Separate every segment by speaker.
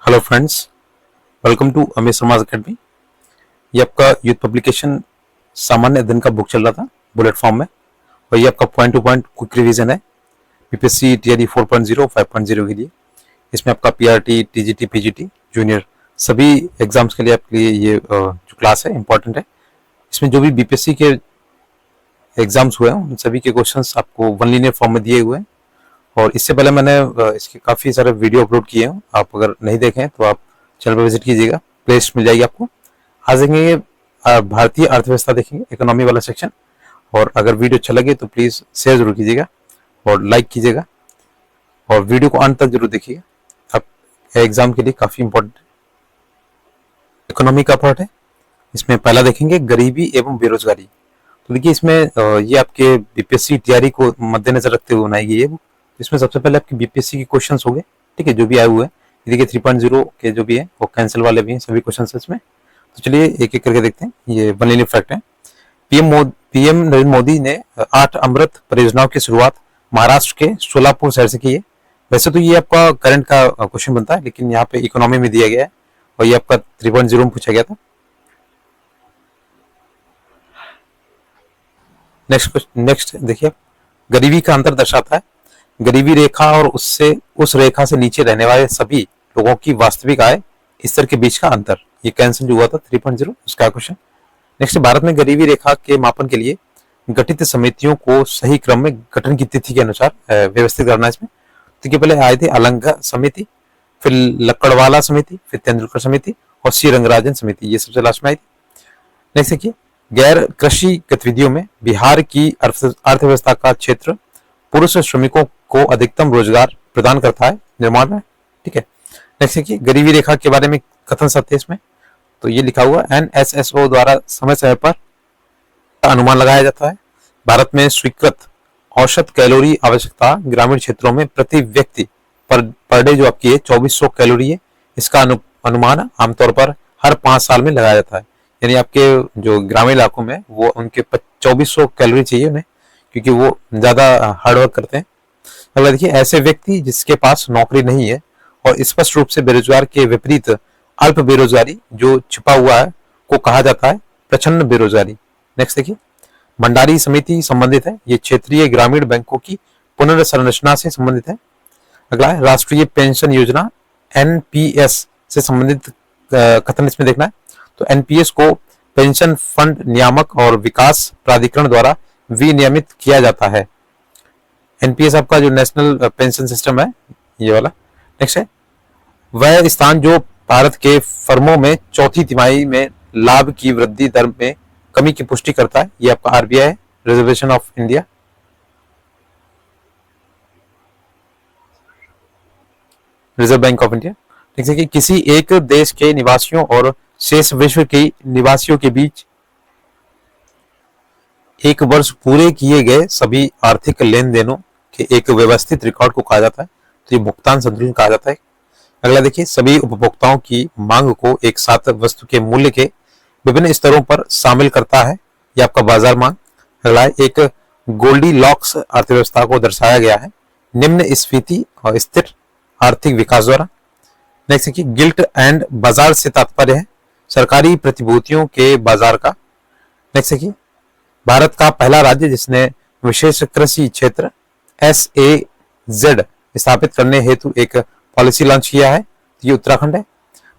Speaker 1: Hello friends, welcome to Amit Sharma academy. ये आपका youth publication सामान्य अध्ययन का बुक चल रहा था बुलेट फॉर्म में, और ये आपका point two point quick revision है बीपीएससी टीआरई 4.0 5.0 के लिए। इसमें आपका पीआरटी, टीजीटी, पीजीटी, जूनियर सभी एग्जाम्स के लिए आपके लिए ये जो क्लास है इंपॉर्टेंट है। इसमें जो भी बीपीएससी के एग्जाम्स हुए हैं उन सभी के क्वेश्चंस आपको वन लीनियर फॉर्म में दिए हुए हैं, और इससे पहले मैंने इसके काफ़ी सारे वीडियो अपलोड किए हैं। आप अगर नहीं देखें तो आप चैनल पर विजिट कीजिएगा, प्लेलिस्ट मिल जाएगी आपको। आज देखेंगे भारतीय अर्थव्यवस्था, देखेंगे इकोनॉमी वाला सेक्शन। और अगर वीडियो अच्छा लगे तो प्लीज़ शेयर जरूर कीजिएगा और लाइक कीजिएगा, और वीडियो को अंत तक जरूर देखिएगा। अब एग्जाम के लिए काफ़ी इंपॉर्टेंट इकोनॉमी का पार्ट है। इसमें पहला देखेंगे गरीबी एवं बेरोजगारी। तो देखिए इसमें ये आपके बीपीएससी टीआरई को मद्देनजर रखते हुए बनाई गई है। इसमें सबसे पहले आपके बीपीएससी के क्वेश्चंस हो गए, ठीक है, जो भी आए हुए हैं। देखिए 3.0 के जो भी है वो कैंसिल वाले भी हैं, सभी क्वेश्चंस इसमें। तो चलिए एक एक करके देखते हैं। ये वन लीनियर फैक्ट है। पीएम नरेंद्र मोदी ने 8 अमृत परियोजनाओं की शुरुआत महाराष्ट्र के सोलापुर शहर से की है। वैसे तो ये आपका करंट का क्वेश्चन बनता है, लेकिन यहाँ पे इकोनॉमी में दिया गया है, और ये आपका 3.0 में पूछा गया था। नेक्स्ट देखिए, गरीबी का अंतर दर्शाता है गरीबी रेखा और उससे उस रेखा से नीचे रहने वाले सभी लोगों की वास्तविक आय स्तर के बीच का अंतर। ये कैंसिल जो हुआ था 3.0 उसका क्वेश्चन। नेक्स्ट, भारत में गरीबी रेखा के मापन के लिए गठित समितियों को सही क्रम में गठन की तिथि के अनुसार व्यवस्थित करना है। इसमें तो पहले आए थे अलंगा समिति, फिर लक्कड़वाला समिति, फिर तेंदुलकर समिति और सी रंगराजन समिति, ये सबसे लास्ट में आई थी। नेक्स्ट देखिए, गैर कृषि गतिविधियों में बिहार की अर्थव्यवस्था का क्षेत्र पुरुष श्रमिकों को अधिकतम रोजगार प्रदान करता है, निर्माण में, ठीक है। नेक्स्ट देखिए, गरीबी रेखा के बारे में कथन सत्य इसमें, तो ये लिखा हुआ एनएसएसओ द्वारा समय समय पर अनुमान लगाया जाता है। भारत में स्वीकृत औसत कैलोरी आवश्यकता ग्रामीण क्षेत्रों में प्रति व्यक्ति पर डे जो आपकी है 2400 कैलोरी है। इसका अनुमान आमतौर पर हर 5 साल में लगाया जाता है। यानी आपके जो ग्रामीण इलाकों में वो उनके 2400 कैलोरी चाहिए उन्हें, क्योंकि वो ज्यादा हार्डवर्क करते हैं। अगला देखिए, ऐसे व्यक्ति जिसके पास नौकरी नहीं है और स्पष्ट रूप से बेरोजगार के विपरीत अल्प बेरोजगारी जो छिपा हुआ है को कहा जाता है प्रच्छन्न बेरोजगारी। नेक्स्ट देखिए, भंडारी समिति संबंधित है, ये क्षेत्रीय ग्रामीण बैंकों की पुनर्संरचना से संबंधित है। अगला है राष्ट्रीय पेंशन योजना एनपीएस से संबंधित कथन इसमें देखना है। तो एनपीएस को पेंशन फंड नियामक और विकास प्राधिकरण द्वारा विनियमित किया जाता है। एनपीएस आपका जो नेशनल पेंशन सिस्टम है, ये वाला। नेक्स्ट है, वह स्थान जो भारत के फर्मों में चौथी तिमाही में लाभ की वृद्धि दर में कमी की पुष्टि करता है। ये आपका आरबीआई है, reservation of India. Reserve bank of India. ठीक है, किसी एक देश के निवासियों और शेष विश्व के निवासियों के बीच एक वर्ष पूरे किए गए सभी आर्थिक लेन देनों के एक व्यवस्थित रिकॉर्ड को कहा जाता है। तो ये भुगतान संतुलन कहा जाता है। अगला देखिए, सभी उपभोक्ताओं की मांग को एक साथ वस्तु के मूल्य के विभिन्न स्तरों पर शामिल करता है। ये आपका बाजार मांग। अगला है, एक गोल्डीलॉक्स अर्थव्यवस्था को दर्शाया गया है निम्न स्फीति और स्थिर आर्थिक विकास द्वारा। नेक्स्ट देखिए, गिल्ट एंड बाजार से तात्पर्य है सरकारी प्रतिभूतियों के बाजार का। नेक्स्ट देखिए, भारत का पहला राज्य जिसने विशेष कृषि क्षेत्र SAZ स्थापित करने हेतु एक पॉलिसी लॉन्च किया है, ये उत्तराखंड है।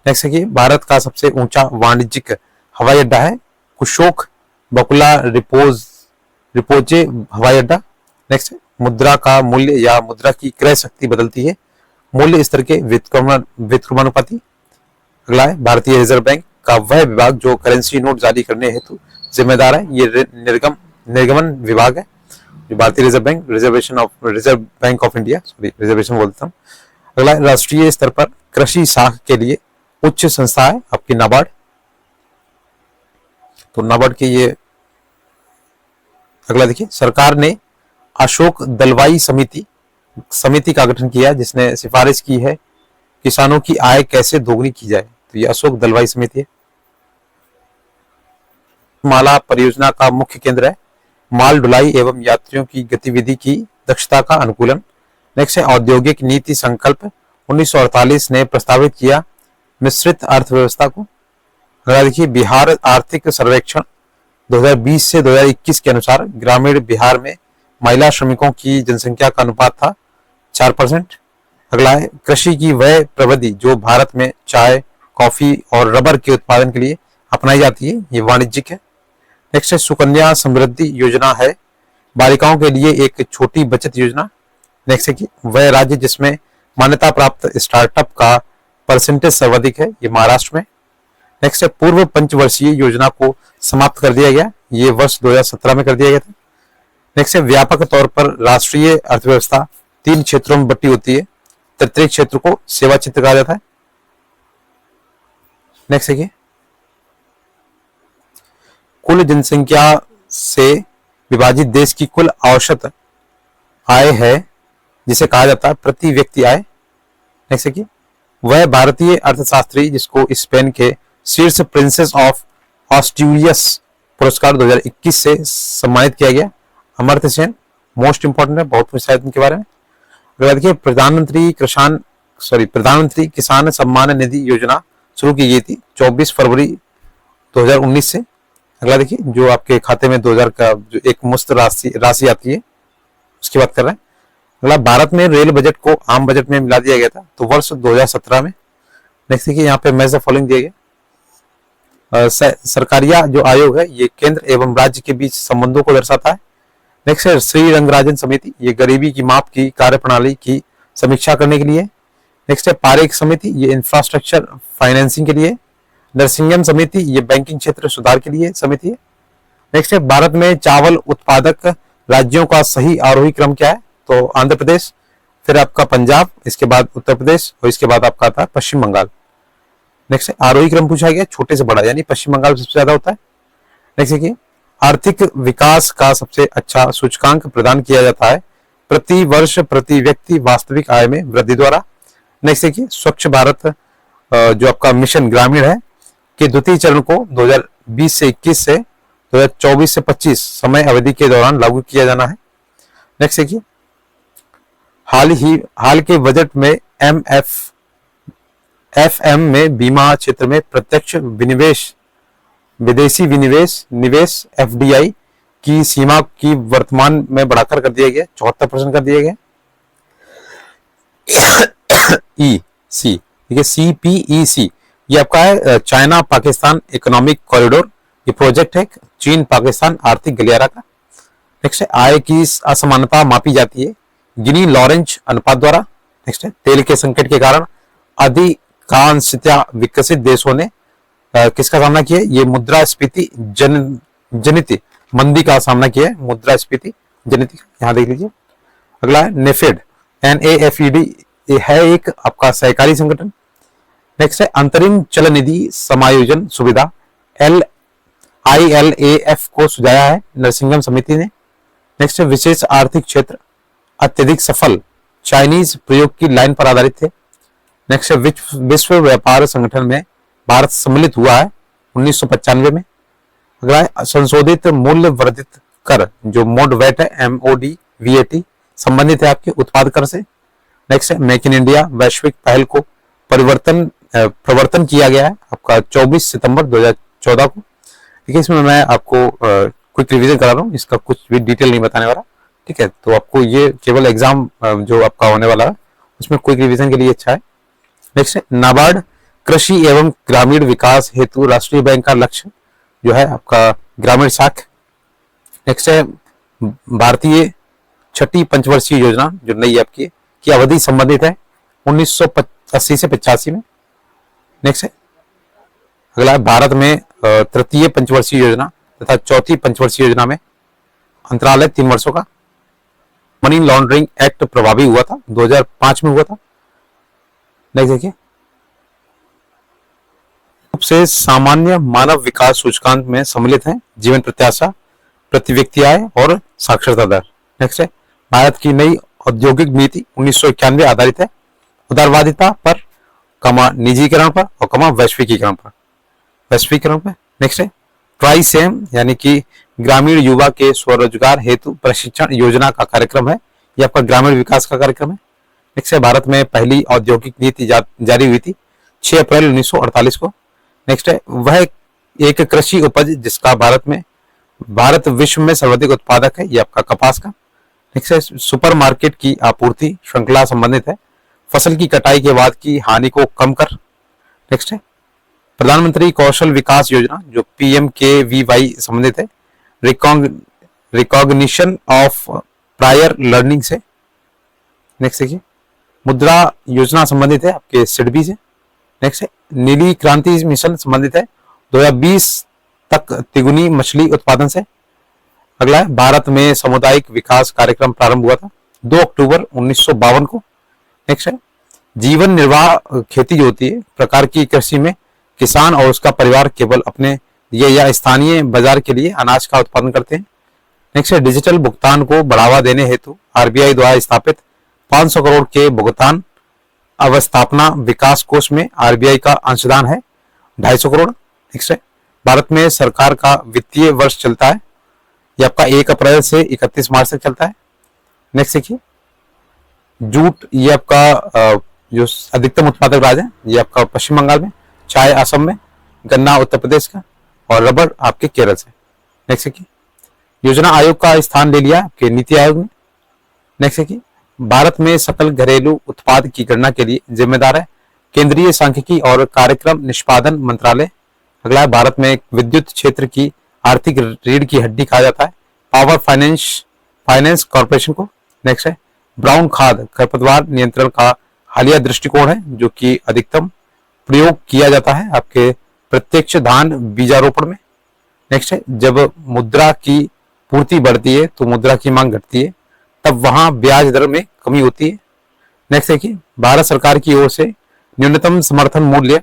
Speaker 1: नेक्स्ट देखिए, भारत का सबसे ऊंचा वाणिज्यिक हवाई अड्डा है कुशोक बकुला रिपोजे हवाई अड्डा। नेक्स्ट, मुद्रा का मूल्य या मुद्रा की क्रय शक्ति बदलती है मूल्य स्तर के व्युत्क्रमानुपाती। अगला है, भारतीय रिजर्व बैंक का वह विभाग जो करेंसी नोट जारी करने हेतु जिम्मेदार है, ये निर्गमन विभाग है। जो भारतीय reserve bank, reserve bank of India, sorry reservation बोलता हूँ। अगला, राष्ट्रीय स्तर पर कृषि शाख के लिए उच्च संस्था है आपकी नाबार्ड। तो नाबार्ड की ये। अगला देखिए, सरकार ने अशोक दलवाई समिति का गठन किया जिसने सिफारिश की है किसानों की आय कैसे दोगुनी की जाए। तो ये अशोक दलवाई समिति है। माला परियोजना का मुख्य केंद्र है माल ढुलाई एवं यात्रियों की गतिविधि की दक्षता का अनुकूलन। नेक्स्ट है, औद्योगिक नीति संकल्प 1948 ने प्रस्तावित किया मिश्रित अर्थव्यवस्था को। अगला देखिए, बिहार आर्थिक सर्वेक्षण 2020 से 2021 के अनुसार ग्रामीण बिहार में महिला श्रमिकों की जनसंख्या का अनुपात था 4%। अगला है, कृषि की वह प्रविधि जो भारत में चाय, कॉफी और रबर के उत्पादन के लिए अपनाई जाती है, ये वाणिज्यिक है। नेक्स्ट है, सुकन्या समृद्धि योजना है बालिकाओं के लिए एक छोटी बचत योजना। नेक्स्ट है कि वह राज्य जिसमें मान्यता प्राप्त स्टार्टअप का परसेंटेज सर्वाधिक है, ये महाराष्ट्र में। नेक्स्ट है, पूर्व पंचवर्षीय योजना को समाप्त कर दिया गया, ये वर्ष 2017 में कर दिया गया था। नेक्स्ट है, व्यापक तौर पर राष्ट्रीय अर्थव्यवस्था 3 क्षेत्रों में बटी होती है, तृतीय क्षेत्र को सेवा क्षेत्र कहा जाता है। नेक्स्ट है कि कुल जनसंख्या से विभाजित देश की कुल औसत आय है जिसे कहा जाता है प्रति व्यक्ति आय। नेक्स्ट है कि वह भारतीय अर्थशास्त्री जिसको स्पेन के शीर्ष प्रिंसेस ऑफ ऑस्ट्यूरियस पुरस्कार 2021 से सम्मानित किया गया, अमर्त्य सेन। मोस्ट इंपॉर्टेंट है, बहुत पूछा है इनके बारे में। अगला देखिए, प्रधानमंत्री किसान सम्मान निधि योजना शुरू की गई थी 24 फरवरी 2019 से। अगला देखिए, जो आपके खाते में 2000 का जो एक मुफ्त राशि आती है उसकी बात कर रहे हैं। अगला, भारत में रेल बजट को आम बजट में मिला दिया गया था तो वर्ष 2017 में। नेक्स्ट देखिए, यहाँ पे मैच द फॉलोइंग दिया गया। सरकारिया जो आयोग है ये केंद्र एवं राज्य के बीच संबंधों को दर्शाता है। नेक्स्ट है, श्री रंगराजन समिति, ये गरीबी की माप की कार्यप्रणाली की समीक्षा करने के लिए। नेक्स्ट है, पारेख समिति, ये इंफ्रास्ट्रक्चर फाइनेंसिंग के लिए। नरसिंगम समिति, ये बैंकिंग क्षेत्र सुधार के लिए समिति है। नेक्स्ट है, भारत में चावल उत्पादक राज्यों का सही आरोही क्रम क्या है, तो आंध्र प्रदेश, फिर आपका पंजाब, इसके बाद उत्तर प्रदेश और इसके बाद आपका आता है पश्चिम बंगाल। नेक्स्ट है, आरोही क्रम पूछा गया छोटे से बड़ा, यानी पश्चिम बंगाल सबसे ज्यादा होता है। नेक्स्ट है कि आर्थिक विकास का सबसे अच्छा सूचकांक प्रदान किया जाता है प्रति वर्ष प्रति व्यक्ति वास्तविक आय में वृद्धि द्वारा। नेक्स्ट है कि स्वच्छ भारत जो आपका मिशन ग्रामीण है के द्वितीय चरण को 2020 से 21 से 2024 से 25 समय अवधि के दौरान लागू किया जाना है। नेक्स्ट है कि हाल के बजट में एफएम में बीमा क्षेत्र में प्रत्यक्ष विनिवेश, विदेशी निवेश एफडीआई की सीमा की वर्तमान में बढ़ाकर कर दिया गया 74% कर दिया गया। ईसी, ठीक है, CPEC ये आपका है चाइना पाकिस्तान इकोनॉमिक कॉरिडोर, ये प्रोजेक्ट है चीन पाकिस्तान आर्थिक गलियारा का। नेक्स्ट है, आय की असमानता मापी जाती है गिनी लॉरेंज अनुपात द्वारा। नेक्स्ट है, तेल के संकट के कारण अधिकांशतः विकसित देशों ने किसका सामना किया, ये मुद्रास्फीति जनित मंदी का सामना किया है, मुद्रास्फीति जनित, यहाँ देख लीजिए। अगला है नेफेड, NAFED, ये है एक आपका सहकारी संगठन। नेक्स्ट है, अंतरिम चल निधि समायोजन सुविधा ILAF को सुझाया है नरसिंगम समिति ने। नेक्स्ट है, विशेष आर्थिक क्षेत्र अत्यधिक सफल चाइनीज प्रयोग की लाइन पर आधारित थे। नेक्स्ट है, विश्व व्यापार संगठन में भारत सम्मिलित हुआ है 1995 में। अगला है, संशोधित मूल्य वर्धित कर जो मोड वैट है MOD संबंधित है आपके उत्पाद कर से। नेक्स्ट है, मेक इन इंडिया वैश्विक पहल को प्रवर्तन किया गया है आपका 24 सितंबर 2014 को। ठीक है, इसमें मैं आपको क्विक रिवीजन करा रहा हूँ, इसका कुछ भी डिटेल नहीं बताने वाला। ठीक है, तो आपको ये केवल एग्जाम जो आपका होने वाला है उसमें क्विक रिवीजन के लिए अच्छा है। नेक्स्ट है, नाबार्ड कृषि एवं ग्रामीण विकास हेतु राष्ट्रीय बैंक का लक्ष्य जो है आपका ग्रामीण शाख। नेक्स्ट है, भारतीय छठी पंचवर्षीय योजना जो नई आपकी की अवधि संबंधित है 1980 से 85 में। नेक्स्ट है, अगला है, भारत में तृतीय पंचवर्षीय योजना तथा चौथी पंचवर्षीय योजना में अंतराल है 3 वर्षों का। मनी लॉन्ड्रिंग एक्ट प्रभावी हुआ था 2005 में हुआ था। नेक्स्ट देखिए, से सामान्य मानव विकास सूचकांक में सम्मिलित हैं जीवन प्रत्याशा, प्रति व्यक्ति आय और साक्षरता दर। नेक्स्ट है, भारत की नई औद्योगिक नीति 1991 आधारित है उदारवादिता पर, निजीकरण पर और वैश्विकीकरण पर। नेक्स्ट है, ट्राई सेम यानी कि ग्रामीण युवा के स्वरोजगार हेतु प्रशिक्षण योजना का कार्यक्रम है, यह आपका ग्रामीण विकास का कार्यक्रम है। नेक्स्ट है, भारत में पहली औद्योगिक नीति जारी हुई थी 6 अप्रैल 1948 को। नेक्स्ट है वह एक कृषि उपज जिसका भारत विश्व में सर्वाधिक उत्पादक है, ये आपका कपास का। नेक्स्ट है सुपरमार्केट की आपूर्ति श्रृंखला संबंधित है, फसल की कटाई के बाद की हानि को कम कर। नेक्स्ट है प्रधानमंत्री कौशल विकास योजना जो PMKVY संबंधित है, रिकॉग्निशन ऑफ प्रायर लर्निंग से। नेक्स्ट देखिए मुद्रा योजना संबंधित है आपके सिडबी से। नेक्स्ट है नीली क्रांति मिशन संबंधित है 2020 तक तिगुनी मछली उत्पादन से। अगला है भारत में सामुदायिक विकास कार्यक्रम प्रारंभ हुआ था 2 अक्टूबर 1952 को। नेक्स्ट है जीवन निर्वाह खेती जो होती है प्रकार की कृषि में किसान और उसका परिवार केवल अपने या स्थानीय बाजार के लिए अनाज का उत्पादन करते हैं। नेक्स्ट है डिजिटल भुगतान को बढ़ावा देने हेतु RBI द्वारा स्थापित 500 करोड़ के भुगतान अवस्थापना विकास कोष में RBI का अंशदान है 250 करोड़। नेक्स्ट है भारत में सरकार का वित्तीय वर्ष चलता है, ये आपका 1 अप्रैल से 31 मार्च तक चलता है। नेक्स्ट देखिए जूट ये आपका जो अधिकतम उत्पादक राज्य है ये आपका पश्चिम बंगाल में, चाय असम में, गन्ना उत्तर प्रदेश का और रबर आपके केरल से। नेक्स्ट देखिए योजना आयोग का स्थान ले लिया आपके नीति आयोग ने। नेक्स्ट देखिए भारत में सकल घरेलू उत्पाद की गणना के लिए जिम्मेदार है केंद्रीय सांख्यिकी और कार्यक्रम निष्पादन मंत्रालय। अगला है भारत में विद्युत क्षेत्र की आर्थिक रीढ़ की हड्डी कहा जाता है पावर फाइनेंस कॉर्पोरेशन को। नेक्स्ट है ब्राउन खाद खरपतवार नियंत्रण का हालिया दृष्टिकोण है जो कि अधिकतम प्रयोग किया जाता है आपके प्रत्यक्ष धान बीजारोपण में। नेक्स्ट है जब मुद्रा की पूर्ति बढ़ती है तो मुद्रा की मांग घटती है, तब वहां ब्याज दर में कमी होती है। नेक्स्ट देखिए भारत सरकार की ओर से न्यूनतम समर्थन मूल्य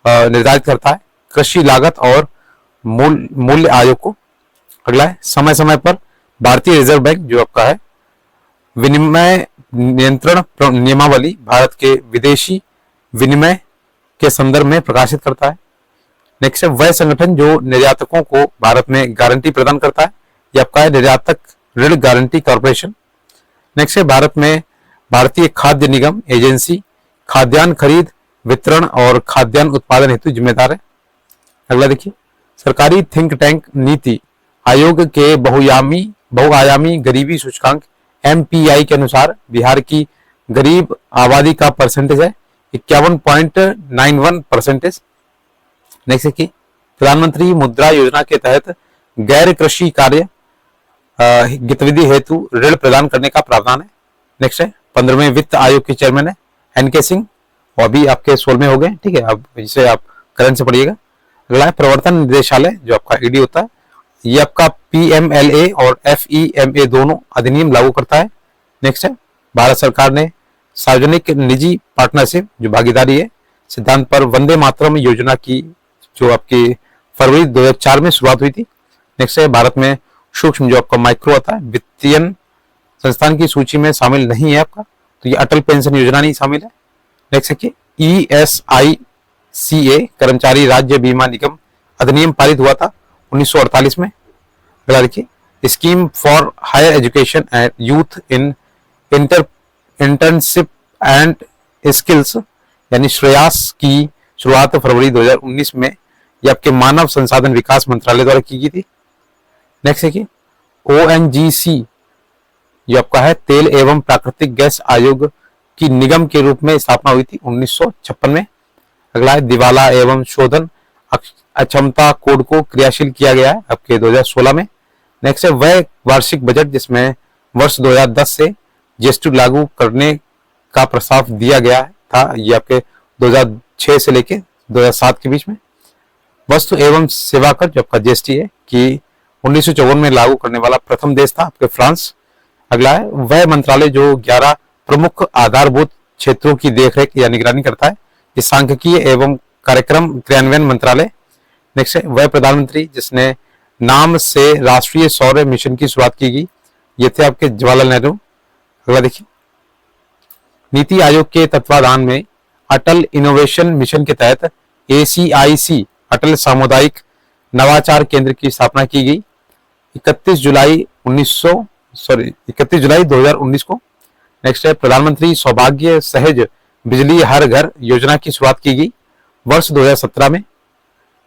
Speaker 1: निर्धारित करता है कृषि लागत और मूल्य आयोग को। अगला है समय समय पर भारतीय रिजर्व बैंक जो आपका है विनिमय नियंत्रण नियमावली भारत के विदेशी विनिमय के संदर्भ में प्रकाशित करता है। नेक्स्ट है वह संगठन जो निर्यातकों को भारत में गारंटी प्रदान करता है, यह आपका है निर्यातक ऋण गारंटी कॉर्पोरेशन। नेक्स्ट है भारत में भारतीय खाद्य निगम एजेंसी खाद्यान्न खरीद वितरण और खाद्यान्न उत्पादन हेतु जिम्मेदार है। अगला देखिए सरकारी थिंक टैंक नीति आयोग के बहुआयामी गरीबी सूचकांक MPI के अनुसार बिहार की गरीब आबादी का परसेंटेज है 51.91%। नेक्स्ट देखिए प्रधानमंत्री मुद्रा योजना के तहत गैर कृषि कार्य गतिविधि हेतु ऋण प्रदान करने का प्रावधान है। नेक्स्ट है 15वें वित्त आयोग के चेयरमैन है NK सिंह और अभी आपके 16वें हो गए, ठीक है, अब इसे आप करंट से पढ़िएगा। अगला है प्रवर्तन निदेशालय जो आपका ED होता है, ये आपका PMLA और FEMA दोनों अधिनियम लागू करता है। नेक्स्ट है भारत सरकार ने सार्वजनिक निजी पार्टनरशिप जो भागीदारी है सिद्धांत पर वंदे मातरम योजना की जो आपकी फरवरी 2004 में शुरुआत हुई थी। नेक्स्ट है भारत में सूक्ष्म जो आपका माइक्रो आता है वित्तीय संस्थान की सूची में शामिल नहीं है आपका, तो ये अटल पेंशन योजना नहीं शामिल है। नेक्स्ट है कि ESICA कर्मचारी राज्य बीमा निगम अधिनियम पारित हुआ था 1948 में। अगला देखिए scheme for higher education and youth in internship and skills यानी श्रेयास की शुरुआत फरवरी 2019 में ये आपके मानव संसाधन विकास मंत्रालय द्वारा की गई थी। नेक्स्ट है कि ONGC ये आपका है तेल एवं प्राकृतिक गैस आयोग की निगम के रूप में स्थापना हुई थी 1956 में। अगला है दिवाला एवं शोधन अक्षमता कोड को क्रियाशील किया गया है आपके 2016 में। नेक्स्ट है वह वार्षिक बजट जिसमें वर्ष 2010 से GST लागू करने का प्रस्ताव दिया गया था, ये आपके 2006 से लेके 2007 के बीच में। वस्तु एवं सेवा कर जो आपका GST है कि 1954 में लागू करने वाला प्रथम देश था आपके फ्रांस। अगला है वह मंत्रालय जो 11 प्रमुख आधारभूत क्षेत्रों की देखरेख या निगरानी करता है, ये सांख्यिकीय एवं कार्यक्रम क्रियान्वयन मंत्रालय। नेक्स्ट है वह प्रधानमंत्री जिसने नाम से राष्ट्रीय सौर मिशन की शुरुआत की गई, ये थे आपके जवाहरलाल नेहरू। अगला देखिए नीति आयोग के तत्वाधान में अटल इनोवेशन मिशन के तहत ACIC अटल सामुदायिक नवाचार केंद्र की स्थापना की गई 31 जुलाई 2019 को। नेक्स्ट है प्रधानमंत्री सौभाग्य सहज बिजली हर घर योजना की शुरुआत की गई वर्ष 2017 में।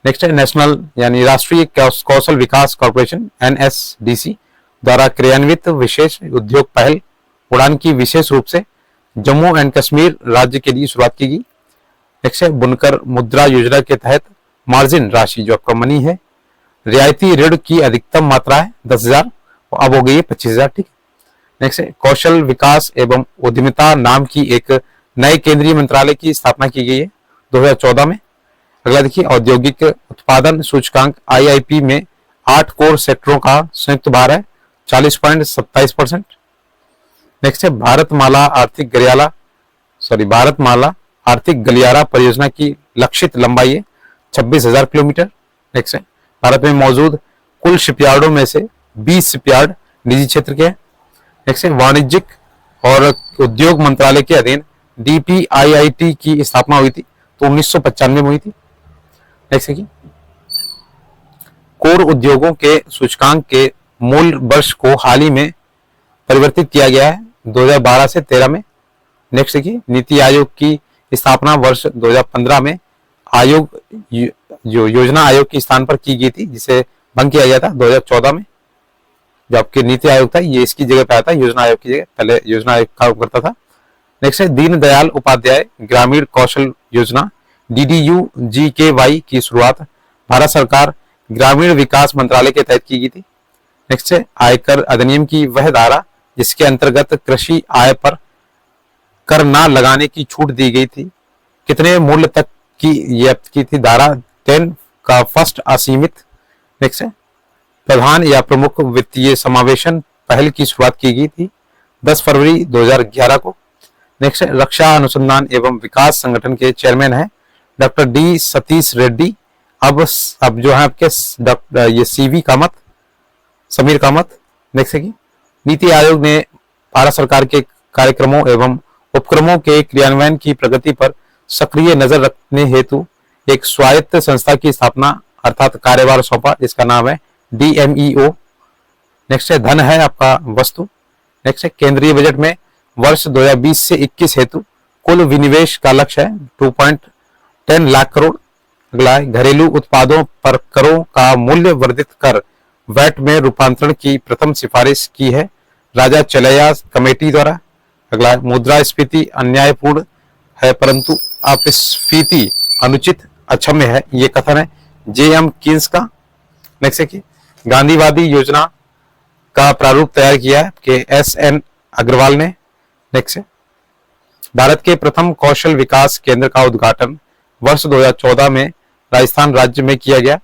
Speaker 1: नेक्स्ट है नेशनल यानी राष्ट्रीय कौशल विकास कॉर्पोरेशन NSDC द्वारा क्रियान्वित विशेष उद्योग पहल उड़ान की विशेष रूप से जम्मू एंड कश्मीर राज्य के लिए शुरुआत की गई। नेक्स्ट है बुनकर मुद्रा योजना के तहत मार्जिन राशि जो आपका मनी है, रियायती ऋण की अधिकतम मात्रा है 10,000, अब हो गई है 25,000। ठीक। नेक्स्ट है कौशल विकास एवं उद्यमिता नाम की एक नए केंद्रीय मंत्रालय की स्थापना की गई है 2014 में। अगला देखिए औद्योगिक उत्पादन सूचकांक IIP में 8 कोर सेक्टरों का संयुक्त भार है 40.27%। नेक्स्ट है भारतमाला आर्थिक गलियारा परियोजना की लक्षित लंबाई है 26,000 किलोमीटर। नेक्स्ट है भारत में मौजूद कुल शिपयार्डों में से 20 शिपयार्ड निजी क्षेत्र के हैं। नेक्स्ट है वाणिज्यिक और उद्योग मंत्रालय के अधीन DPIIT की स्थापना हुई थी तो 1995 में हुई थी। नेक्स्ट है कि कोर उद्योगों के सूचकांक के मूल वर्ष को हाल ही में परिवर्तित किया गया है 2012 से 13 में। नेक्स्ट है कि नीति आयोग की स्थापना वर्ष 2015 में आयोग जो योजना आयोग के स्थान पर की गई थी, जिसे भंग किया गया था 2014 में। जो आपके नीति आयोग था ये इसकी जगह पे आया था, योजना आयोग की जगह पहले योजना आयोग काम करता था। नेक्स्ट है दीनदयाल उपाध्याय ग्रामीण कौशल योजना DDU-GKY की शुरुआत भारत सरकार ग्रामीण विकास मंत्रालय के तहत की गई थी। नेक्स्ट है आयकर अधिनियम की वह धारा जिसके अंतर्गत कृषि आय पर कर न लगाने की छूट दी गई थी, कितने मूल्य तक की यह की थी? धारा 10 का फर्स्ट असीमित। नेक्स्ट है प्रधान या प्रमुख वित्तीय समावेशन पहल की शुरुआत की गई थी 10 फरवरी 2011 को। नेक्स्ट है रक्षा अनुसंधान एवं विकास संगठन के चेयरमैन है डॉक्टर D सतीश रेड्डी। अब जो है आपके ये समीर कामत। नेक्स्ट है कि नीति आयोग ने भारत सरकार के कार्यक्रमों एवं उपक्रमों के क्रियान्वयन की प्रगति पर सक्रिय नजर रखने हेतु एक स्वायत्त संस्था की स्थापना अर्थात कार्यभार सौंपा, जिसका नाम है DMEO। नेक्स्ट है धन है आपका वस्तु। नेक्स्ट है केंद्रीय बजट में वर्ष 2020 से 21 हेतु कुल विनिवेश का लक्ष्य है 2.10 लाख करोड़। अगला है घरेलू उत्पादों पर करों का मूल्य वर्धित कर वैट में रूपांतरण की प्रथम सिफारिश की है राजा चलैया कमेटी द्वारा। अगला है मुद्रास्फीति अन्यायपूर्ण है परंतु अपस्फीति अनुचित अक्षम्य है, ये कथन है JM कीन्स का। नेक्स्ट है कि गांधीवादी योजना का प्रारूप तैयार किया है कि SN अग्रवाल ने। नेक्स्ट है भारत के प्रथम कौशल विकास केंद्र का उद्घाटन वर्ष 2014 में राजस्थान राज्य में किया गया।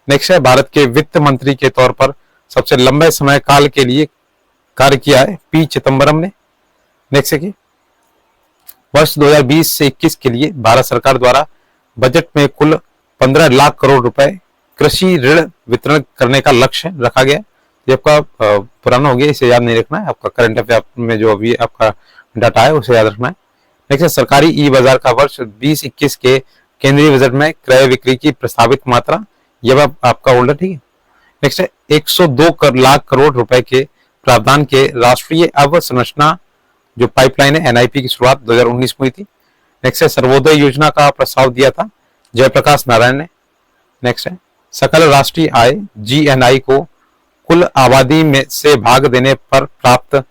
Speaker 1: नेक्स्ट है भारत के वित्त मंत्री के तौर पर सबसे लंबे समय काल के लिए कार्य किया है P चिदम्बरम ने। नेक्स्ट है कि वर्ष 2020 से 21 के लिए भारत सरकार द्वारा बजट में कुल 15 लाख करोड़ रुपए कृषि ऋण वितरण करने का लक्ष्य रखा गया। ये आपका पुराना हो गया, इसे याद नहीं रखना है, आपका करंट अफेयर में जो अभी आपका डाटा है उसे याद रखना है। नेक्स्ट सरकारी ई बाजार का वर्ष 2021 के केंद्रीय बजट में क्रय बिक्री की प्रस्तावित मात्रा, यह आपका होल्डर। ठीक है। नेक्स्ट है 102 लाख करोड़ रुपए के प्रावधान के राष्ट्रीय अवसंरचना जो पाइपलाइन है NIP की शुरुआत 2019 में हुई थी। नेक्स्ट है सर्वोदय योजना का प्रस्ताव दिया था जयप्रकाश नारायण ने। नेक्स्ट है सकल राष्ट्रीय आय GNI को कुल आबादी में से भाग देने पर प्राप्त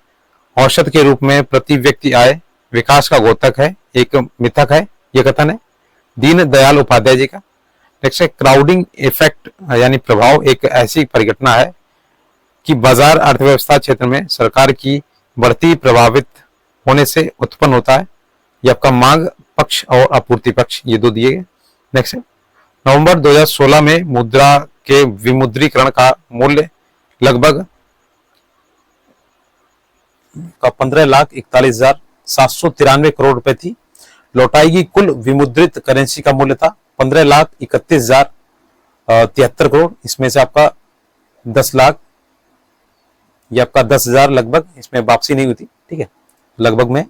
Speaker 1: औसत के रूप में प्रति व्यक्ति आय विकास का द्योतक है, एक मिथक है, यह कथन है दीन दयाल उपाध्याय जी का। नेक्स्ट है क्राउडिंग इफेक्ट यानी प्रभाव एक ऐसी परिघटना है कि बाजार अर्थव्यवस्था क्षेत्र में सरकार की बढ़ती प्रभावित होने से उत्पन्न होता है। यह आपका मांग पक्ष और आपूर्ति पक्ष, ये दो दिए गए। नेक्स्ट है नवंबर 2016 में मुद्रा के विमुद्रीकरण का मूल्य लगभग 15,41,793 करोड़ रुपए थी। लौटाई गई कुल विमुद्रित करेंसी का मूल्य था 15,31,073 करोड़। इसमें से आपका 10 लाख, ये आपका 10,000 लगभग इसमें वापसी नहीं हुई थी। ठीक है, लगभग में।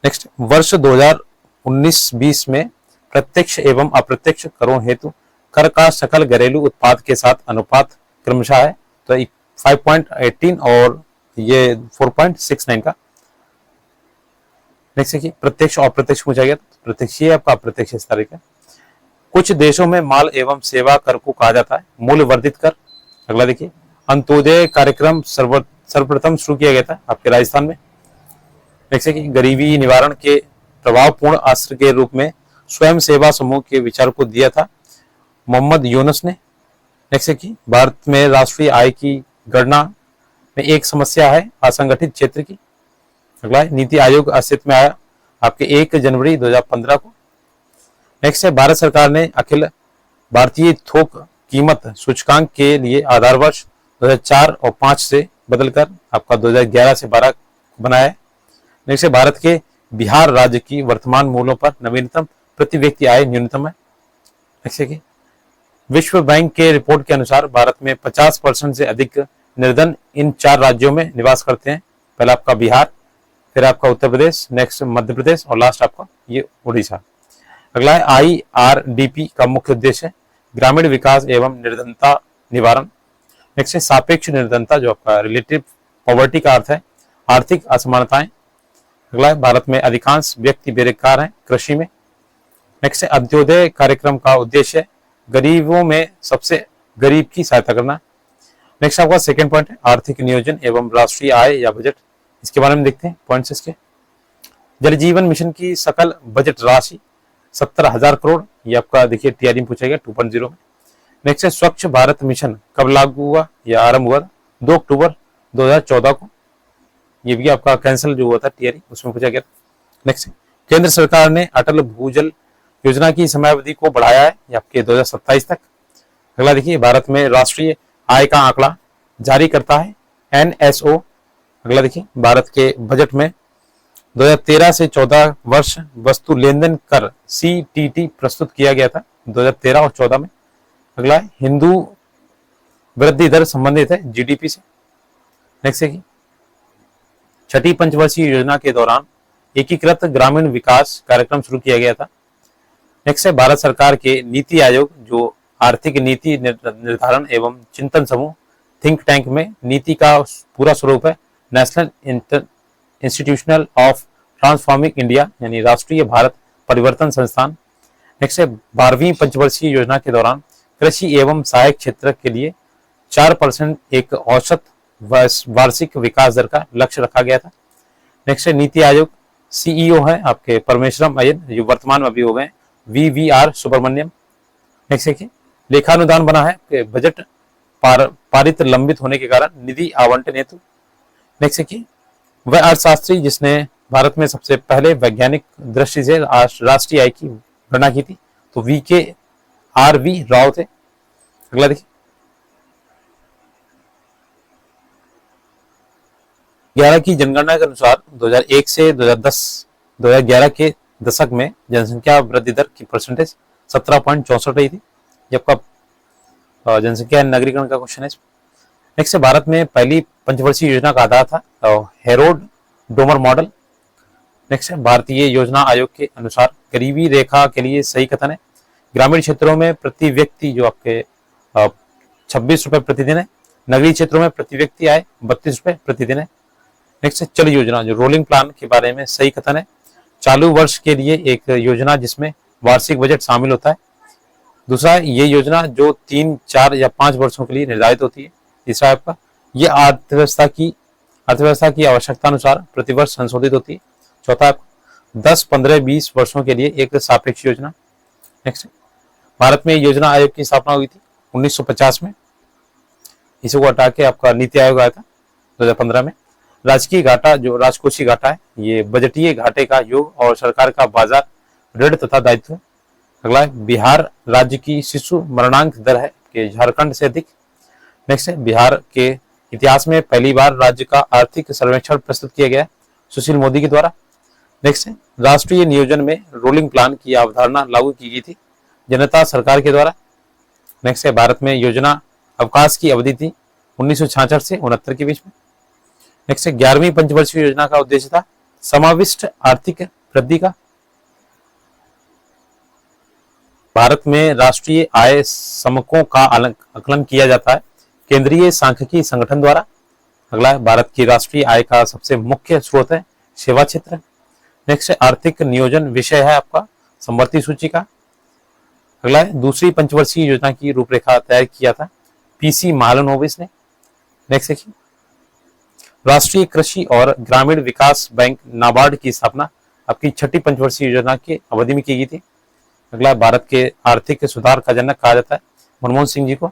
Speaker 1: नेक्स्ट वर्ष 2019-20 में प्रत्यक्ष एवं अप्रत्यक्ष करों हेतु कर का सकल घरेलू उत्पाद के साथ अनुपात क्रमशः है तो 5.18 और ये 4.69 का। नेक्स्ट है कि प्रत्यक्ष और अप्रत्यक्ष पूछा गया, प्रत्यक्ष ये आपका अप्रत्यक्ष इस तरह का। कुछ देशों में माल एवं सेवा कर को कहा जाता है मूल्य वर्धित कर। अगला देखिए, अंत्योदय कार्यक्रम सर्वप्रथम शुरू किया गया था आपके राजस्थान में। जैसे कि गरीबी निवारण के प्रभावपूर्ण अस्त्र के रूप में स्वयं सेवा समूह के विचार को दिया था मोहम्मद यूनुस ने। जैसे कि भारत में राष्ट्रीय आय की गणना में एक समस्या है असंगठित क्षेत्र की। अगला नीति आयोग अस्तित्व में आया आपके 1 जनवरी 2015 को। नेक्स्ट है, भारत सरकार ने अखिल भारतीय थोक कीमत सूचकांक के लिए आधार वर्ष 2004 और 5 से बदलकर आपका 2011 से 12 बनाया है। नेक्स्ट है, भारत के बिहार राज्य की वर्तमान मूल्यों पर नवीनतम प्रति व्यक्ति आय न्यूनतम है। नेक्स्ट है, विश्व बैंक के रिपोर्ट के अनुसार भारत में 50% से अधिक निर्धन इन 4 राज्यों में निवास करते हैं। पहला आपका बिहार, फिर आपका उत्तर प्रदेश, नेक्स्ट मध्य प्रदेश और लास्ट आपका ये उड़ीसा। अगला है, IRDP का मुख्य उद्देश्य है ग्रामीण विकास एवं निर्धनता निवारण। नेक्स्ट है, सापेक्ष निर्धनता जो आपका रिलेटिव पॉवर्टी का अर्थ है आर्थिक असमानताएं। अगला है, भारत में अधिकांश व्यक्ति बेरोजगार हैं कृषि में। नेक्स्ट है, अंत्योदय कार्यक्रम का उद्देश्य गरीबों में सबसे गरीब की सहायता करना। नेक्स्ट आपका सेकंड पॉइंट है आर्थिक नियोजन एवं राष्ट्रीय आय या बजट। इसके बारे में देखते हैं पॉइंट्स इसके। जल जीवन मिशन की सकल बजट राशि 70,000 करोड़, ये आपका देखिए टीआरई में पूछा गया 2.0 में। नेक्स्ट है, स्वच्छ भारत मिशन कब लागू हुआ या आरंभ हुआ? 2 अक्टूबर 2014 को। ये भी आपका कैंसिल जो हुआ था टीआरई, उसमें पूछा गया। नेक्स्ट, केंद्र सरकार ने अटल भूजल योजना की समयावधि को बढ़ाया है ये आपके 2027 तक। अगला देखिए, भारत में राष्ट्रीय आय का आंकड़ा जारी करता है NSO। अगला देखिए, भारत के बजट में 2013 से 14 वर्ष वस्तु लेनदेन कर CTT प्रस्तुत किया गया था 2013 और 14 में। अगला है, हिंदू वृद्धि दर संबंधित है GDP से। नेक्स्ट है, छठी पंचवर्षीय योजना के दौरान एकीकृत ग्रामीण विकास कार्यक्रम शुरू किया गया था। नेक्स्ट है, भारत सरकार के नीति आयोग जो आर्थिक नीति निर्धारण एवं चिंतन समूह थिंक टैंक में नीति का पूरा स्वरूप है national institutional of transforming India यानी राष्ट्रीय भारत परिवर्तन संस्थान। नेक्स्ट है, 12वीं पंचवर्षीय योजना के दौरान कृषि एवं सहायक क्षेत्र के लिए 4% एक औसत वार्षिक विकास दर का लक्ष्य रखा गया था। नेक्स्ट है, नीति आयोग CEO है आपके परमेश्वरम अय्यर जो वर्तमान में अभी हो गए VVR सुब्रमण्यम। नेक्स्ट है, लेखानुदान बना है कि बजट पारित लंबित होने के कारण निधि आवंटन हेतु। नेक्स्ट है कि वह अर्थशास्त्री जिसने भारत में सबसे पहले वैज्ञानिक दृष्टि से राष्ट्रीय आय की गणना की थी तो VKRV राव थे। अगला देखिए, 11 की जनगणना के अनुसार 2001 से 2011 के दशक में जनसंख्या वृद्धि दर की परसेंटेज 17.64 रही थी। जबकि जनसंख्या नगरीकरण का क्वेश्चन है। नेक्स्ट है, भारत में पहली पंचवर्षीय योजना का आधार था हेरोड डोमर मॉडल। नेक्स्ट है, भारतीय योजना आयोग के अनुसार गरीबी रेखा के लिए सही कथन है ग्रामीण क्षेत्रों में प्रति व्यक्ति जो आपके 26 रुपए प्रतिदिन है, नगरीय क्षेत्रों में प्रति व्यक्ति आय 32 रुपए प्रतिदिन है। नेक्स्ट है, चल योजना जो रोलिंग प्लान के बारे में सही कथन है चालू वर्ष के लिए एक योजना जिसमें वार्षिक बजट शामिल होता है। दूसरा है, ये योजना जो 3, 4 या 5 वर्षों के लिए निर्धारित होती है। तीसरा है आपका ये अर्थव्यवस्था की आवश्यकता अनुसार प्रतिवर्ष संशोधित होती है। चौथा है 10, 15, 20 वर्षों के लिए एक सापेक्ष योजना। नेक्स्ट, भारत में योजना आयोग की स्थापना हुई थी 1950 में। इसी को हटा के आपका नीति आयोग आया था 2015 में। राजकीय घाटा जो राजकोषीय घाटा है ये बजटीय घाटे का योग और सरकार का बाजार ऋण तथा दायित्व है। अगला है, बिहार राज्य की शिशु मरणांक दर है कि झारखंड से अधिक। नेक्स्ट है, बिहार के इतिहास में पहली बार राज्य का आर्थिक सर्वेक्षण प्रस्तुत किया गया सुशील मोदी के द्वारा। नेक्स्ट है, राष्ट्रीय नियोजन में रोलिंग प्लान की अवधारणा लागू की गई थी जनता सरकार के द्वारा। नेक्स्ट है, भारत में योजना अवकाश की अवधि थी 1966 से 69 के बीच में। नेक्स्ट है, 11वीं पंचवर्षीय योजना का उद्देश्य था समाविष्ट आर्थिक वृद्धि का। भारत में राष्ट्रीय आय समकों का आकलन किया जाता है केंद्रीय सांख्यिकी संगठन द्वारा। अगला है, भारत की राष्ट्रीय आय का सबसे मुख्य स्रोत है सेवा क्षेत्र। नेक्स्ट है, आर्थिक नियोजन विषय है आपका समवर्ती सूची का। अगला है दूसरी पंचवर्षीय योजना की रूपरेखा तैयार किया था पीसी महालनोबिस ने। नेक्स्ट देखिए, राष्ट्रीय कृषि और ग्रामीण विकास बैंक नाबार्ड की स्थापना आपकी छठी पंचवर्षीय योजना की अवधि में की गई थी। अगला, भारत के आर्थिक सुधार का जनक कहा जाता है मनमोहन सिंह जी को।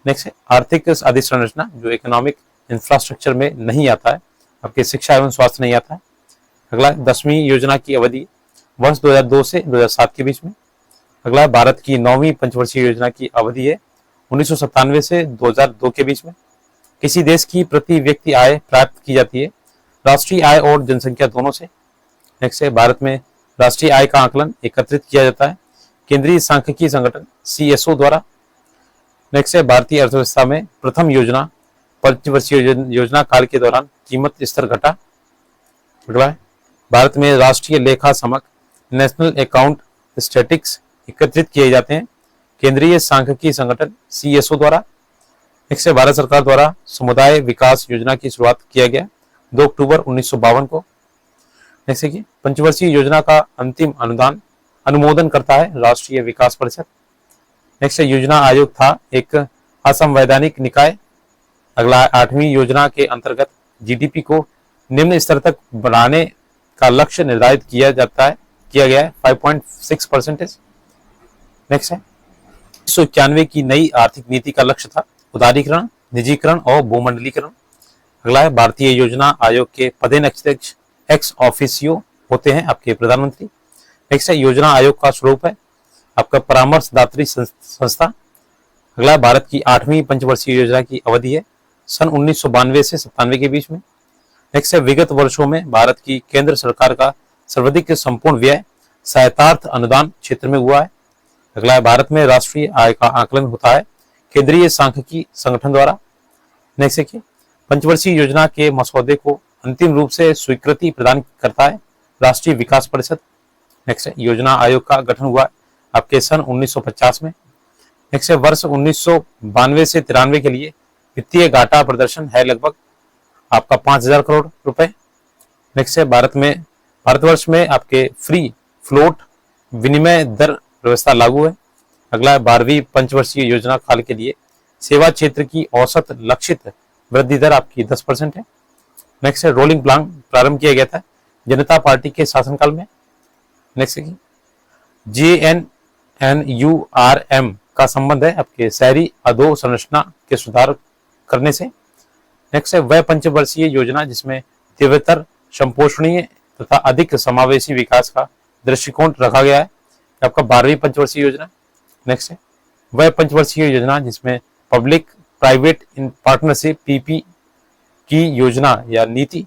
Speaker 1: नेक्स्ट है आर्थिक अधिसंरचना, जो इकोनॉमिक इंफ्रास्ट्रक्चर में नहीं आता है, आपके शिक्षा एवं स्वास्थ्य नहीं आता है। अगला, 10वीं योजना की अवधि वर्ष 2002 से 2007 के बीच में। अगला, भारत की 9वीं पंचवर्षीय योजना की अवधि है 1997 से 2002 के बीच में। किसी देश की प्रति व्यक्ति आय प्राप्त की जाती है राष्ट्रीय आय और जनसंख्या दोनों से। नेक्स्ट है, भारत में राष्ट्रीय आय का आकलन एकत्रित किया जाता है केंद्रीय सांख्यिकी संगठन CSO द्वारा। नेक्स्ट है, भारतीय अर्थव्यवस्था में प्रथम योजना पंचवर्षीय योजना काल के दौरान कीमत स्तर घटा। अगला है, भारत में राष्ट्रीय लेखा समक नेशनल अकाउंट स्टैटिक्स एकत्रित किए जाते हैं केंद्रीय सांख्यिकी संगठन CSO द्वारा। नेक्स्ट है, भारत सरकार द्वारा समुदाय विकास योजना की शुरुआत किया गया 2 अक्टूबर 1952 को। नेक्स्ट है, पंचवर्षीय योजना का अंतिम अनुमोदन करता है राष्ट्रीय विकास परिषद। नेक्स्ट है, योजना आयोग था एक असंवैधानिक निकाय। अगला, 8वीं योजना के अंतर्गत GDP को निम्न स्तर तक बढ़ाने का लक्ष्य निर्धारित किया गया है 5.6%। नेक्स्ट है, 1991 की नई आर्थिक नीति का लक्ष्य था उदारीकरण, निजीकरण और भूमंडलीकरण। अगला है, भारतीय योजना आयोग के पदेन अध्यक्ष एक्स ऑफिसियो होते हैं आपके प्रधानमंत्री। नेक्स्ट है, योजना आयोग का स्वरूप है आपका परामर्शदात्री संस्था। अगला, भारत की 8वीं पंचवर्षीय योजना की अवधि है सन 1992 से 97 के बीच में। नेक्स्ट है, विगत वर्षों में भारत की केंद्र सरकार का सर्वाधिक संपूर्ण व्यय सहायतार्थ अनुदान क्षेत्र में हुआ है। अगला है, भारत में राष्ट्रीय आय का आकलन होता है केंद्रीय सांख्यिकी संगठन द्वारा। नेक्स्ट है, पंचवर्षीय योजना के मसौदे को अंतिम रूप से स्वीकृति प्रदान करता है राष्ट्रीय विकास परिषद। नेक्स्ट है, योजना आयोग का गठन हुआ आपके सन 1950 में। नेक्स्ट है, वर्ष 1992 से 93 के लिए वित्तीय घाटा प्रदर्शन है लगभग आपका 5000 करोड़ रुपए। नेक्स्ट है, भारतवर्ष में आपके फ्री फ्लोट विनिमय दर व्यवस्था लागू है। अगला, 12वीं पंचवर्षीय योजना काल के लिए सेवा क्षेत्र की औसत लक्षित वृद्धि दर आपकी 10% है। नेक्स्ट है, रोलिंग प्लान प्रारंभ किया गया था जनता पार्टी के शासनकाल में। नेक्स्ट है, JNNURM का संबंध है आपके शहरी अधोसंरचना के सुधार करने से। नेक्स्ट है, वह पंचवर्षीय योजना जिसमें तीव्रतर संपोषणीय तथा अधिक समावेशी विकास का दृष्टिकोण रखा गया है, आपका 12वीं पंचवर्षीय योजना। नेक्स्ट है, वह पंचवर्षीय योजना जिसमें public private in partnership PP की योजना या नीति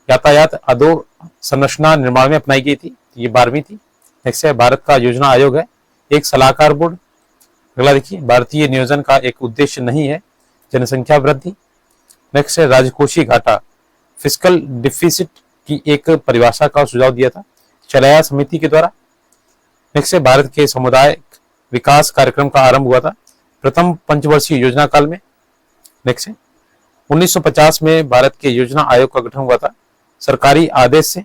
Speaker 1: यातायात अधोसंरचना निर्माण में अपनाई गई थी, ये 12वीं थी। नेक्स्ट है, भारत का योजना आयोग है एक सलाहकार बोर्ड। अगला देखिए, भारतीय नियोजन का एक उद्देश्य नहीं है जनसंख्या वृद्धि। नेक्स्ट है, राजकोषीय घाटा फिस्कल डिफिसिट की एक परिभाषा का सुझाव दिया था चलाया समिति के द्वारा। नेक्स्ट है, भारत के समुदाय विकास कार्यक्रम का आरंभ हुआ था प्रथम पंचवर्षीय योजना काल में। नेक्स्ट है, 1950 में भारत के योजना आयोग का गठन हुआ था सरकारी आदेश से।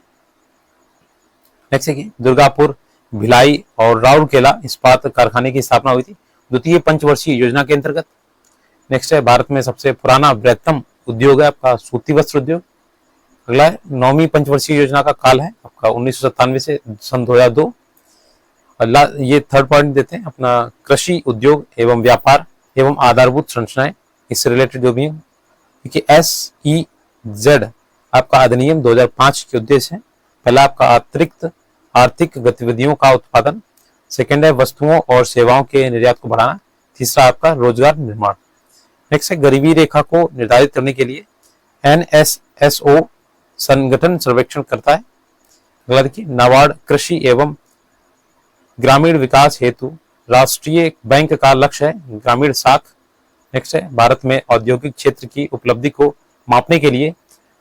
Speaker 1: नेक्स्ट है, दुर्गापुर, भिलाई और राउरकेला इस्पात कारखाने की स्थापना हुई थी द्वितीय पंचवर्षीय योजना के अंतर्गत। नेक्स्ट है, भारत में सबसे पुराना बृहत्तम उद्योग है आपका सूती वस्त्र उद्योग। अगला है, 9वीं पंचवर्षीय योजना का काल है आपका 1997 से सन 2002। ये थर्ड पॉइंट देते हैं अपना कृषि उद्योग एवं व्यापार एवं आधारभूत संरचनाएं, इससे रिलेटेड जो भी है। देखिए, SEZ आपका अधिनियम 2005 के उद्देश्य है। पहला आपका अतिरिक्त आर्थिक गतिविधियों का उत्पादन, सेकेंड है वस्तुओं और सेवाओं के निर्यात को बढ़ाना, तीसरा आपका रोजगार निर्माण। नेक्स्ट है, गरीबी रेखा को निर्धारित करने के लिए NSSO संगठन सर्वेक्षण करता है। अगला देखिए, नाबार्ड कृषि एवं ग्रामीण विकास हेतु राष्ट्रीय बैंक का लक्ष्य है ग्रामीण साख। नेक्स्ट है, भारत में औद्योगिक क्षेत्र की उपलब्धि को मापने के लिए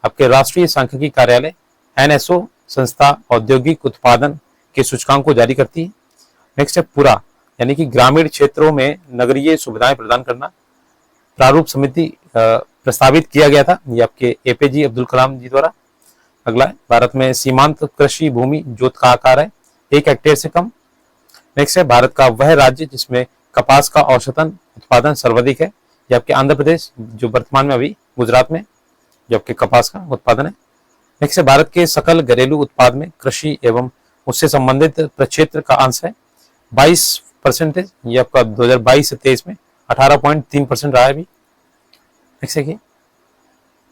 Speaker 1: आपके राष्ट्रीय सांख्यिकी कार्यालय NSO संस्था औद्योगिक उत्पादन के सूचकांक को जारी करती है। नेक्स्ट है, पूरा यानी कि ग्रामीण क्षेत्रों में नगरीय सुविधाएं प्रदान करना प्रारूप समिति प्रस्तावित किया गया था, ये आपके APJ अब्दुल कलाम जी द्वारा। अगला है, भारत में सीमांत कृषि भूमि जोत का आकार है 1 हेक्टेयर से कम। नेक्स्ट है भारत का वह राज्य जिसमें कपास का औसतन उत्पादन सर्वाधिक है, ये आपके आंध्र प्रदेश, जो वर्तमान में अभी गुजरात में जो आपके कपास का उत्पादन है। नेक्स्ट है भारत के सकल घरेलू उत्पाद में कृषि एवं उससे संबंधित प्रक्षेत्र का अंश है 22%, ये आपका 2022 से 23 में 18.3% रहा है अभी। नेक्स्ट देखिए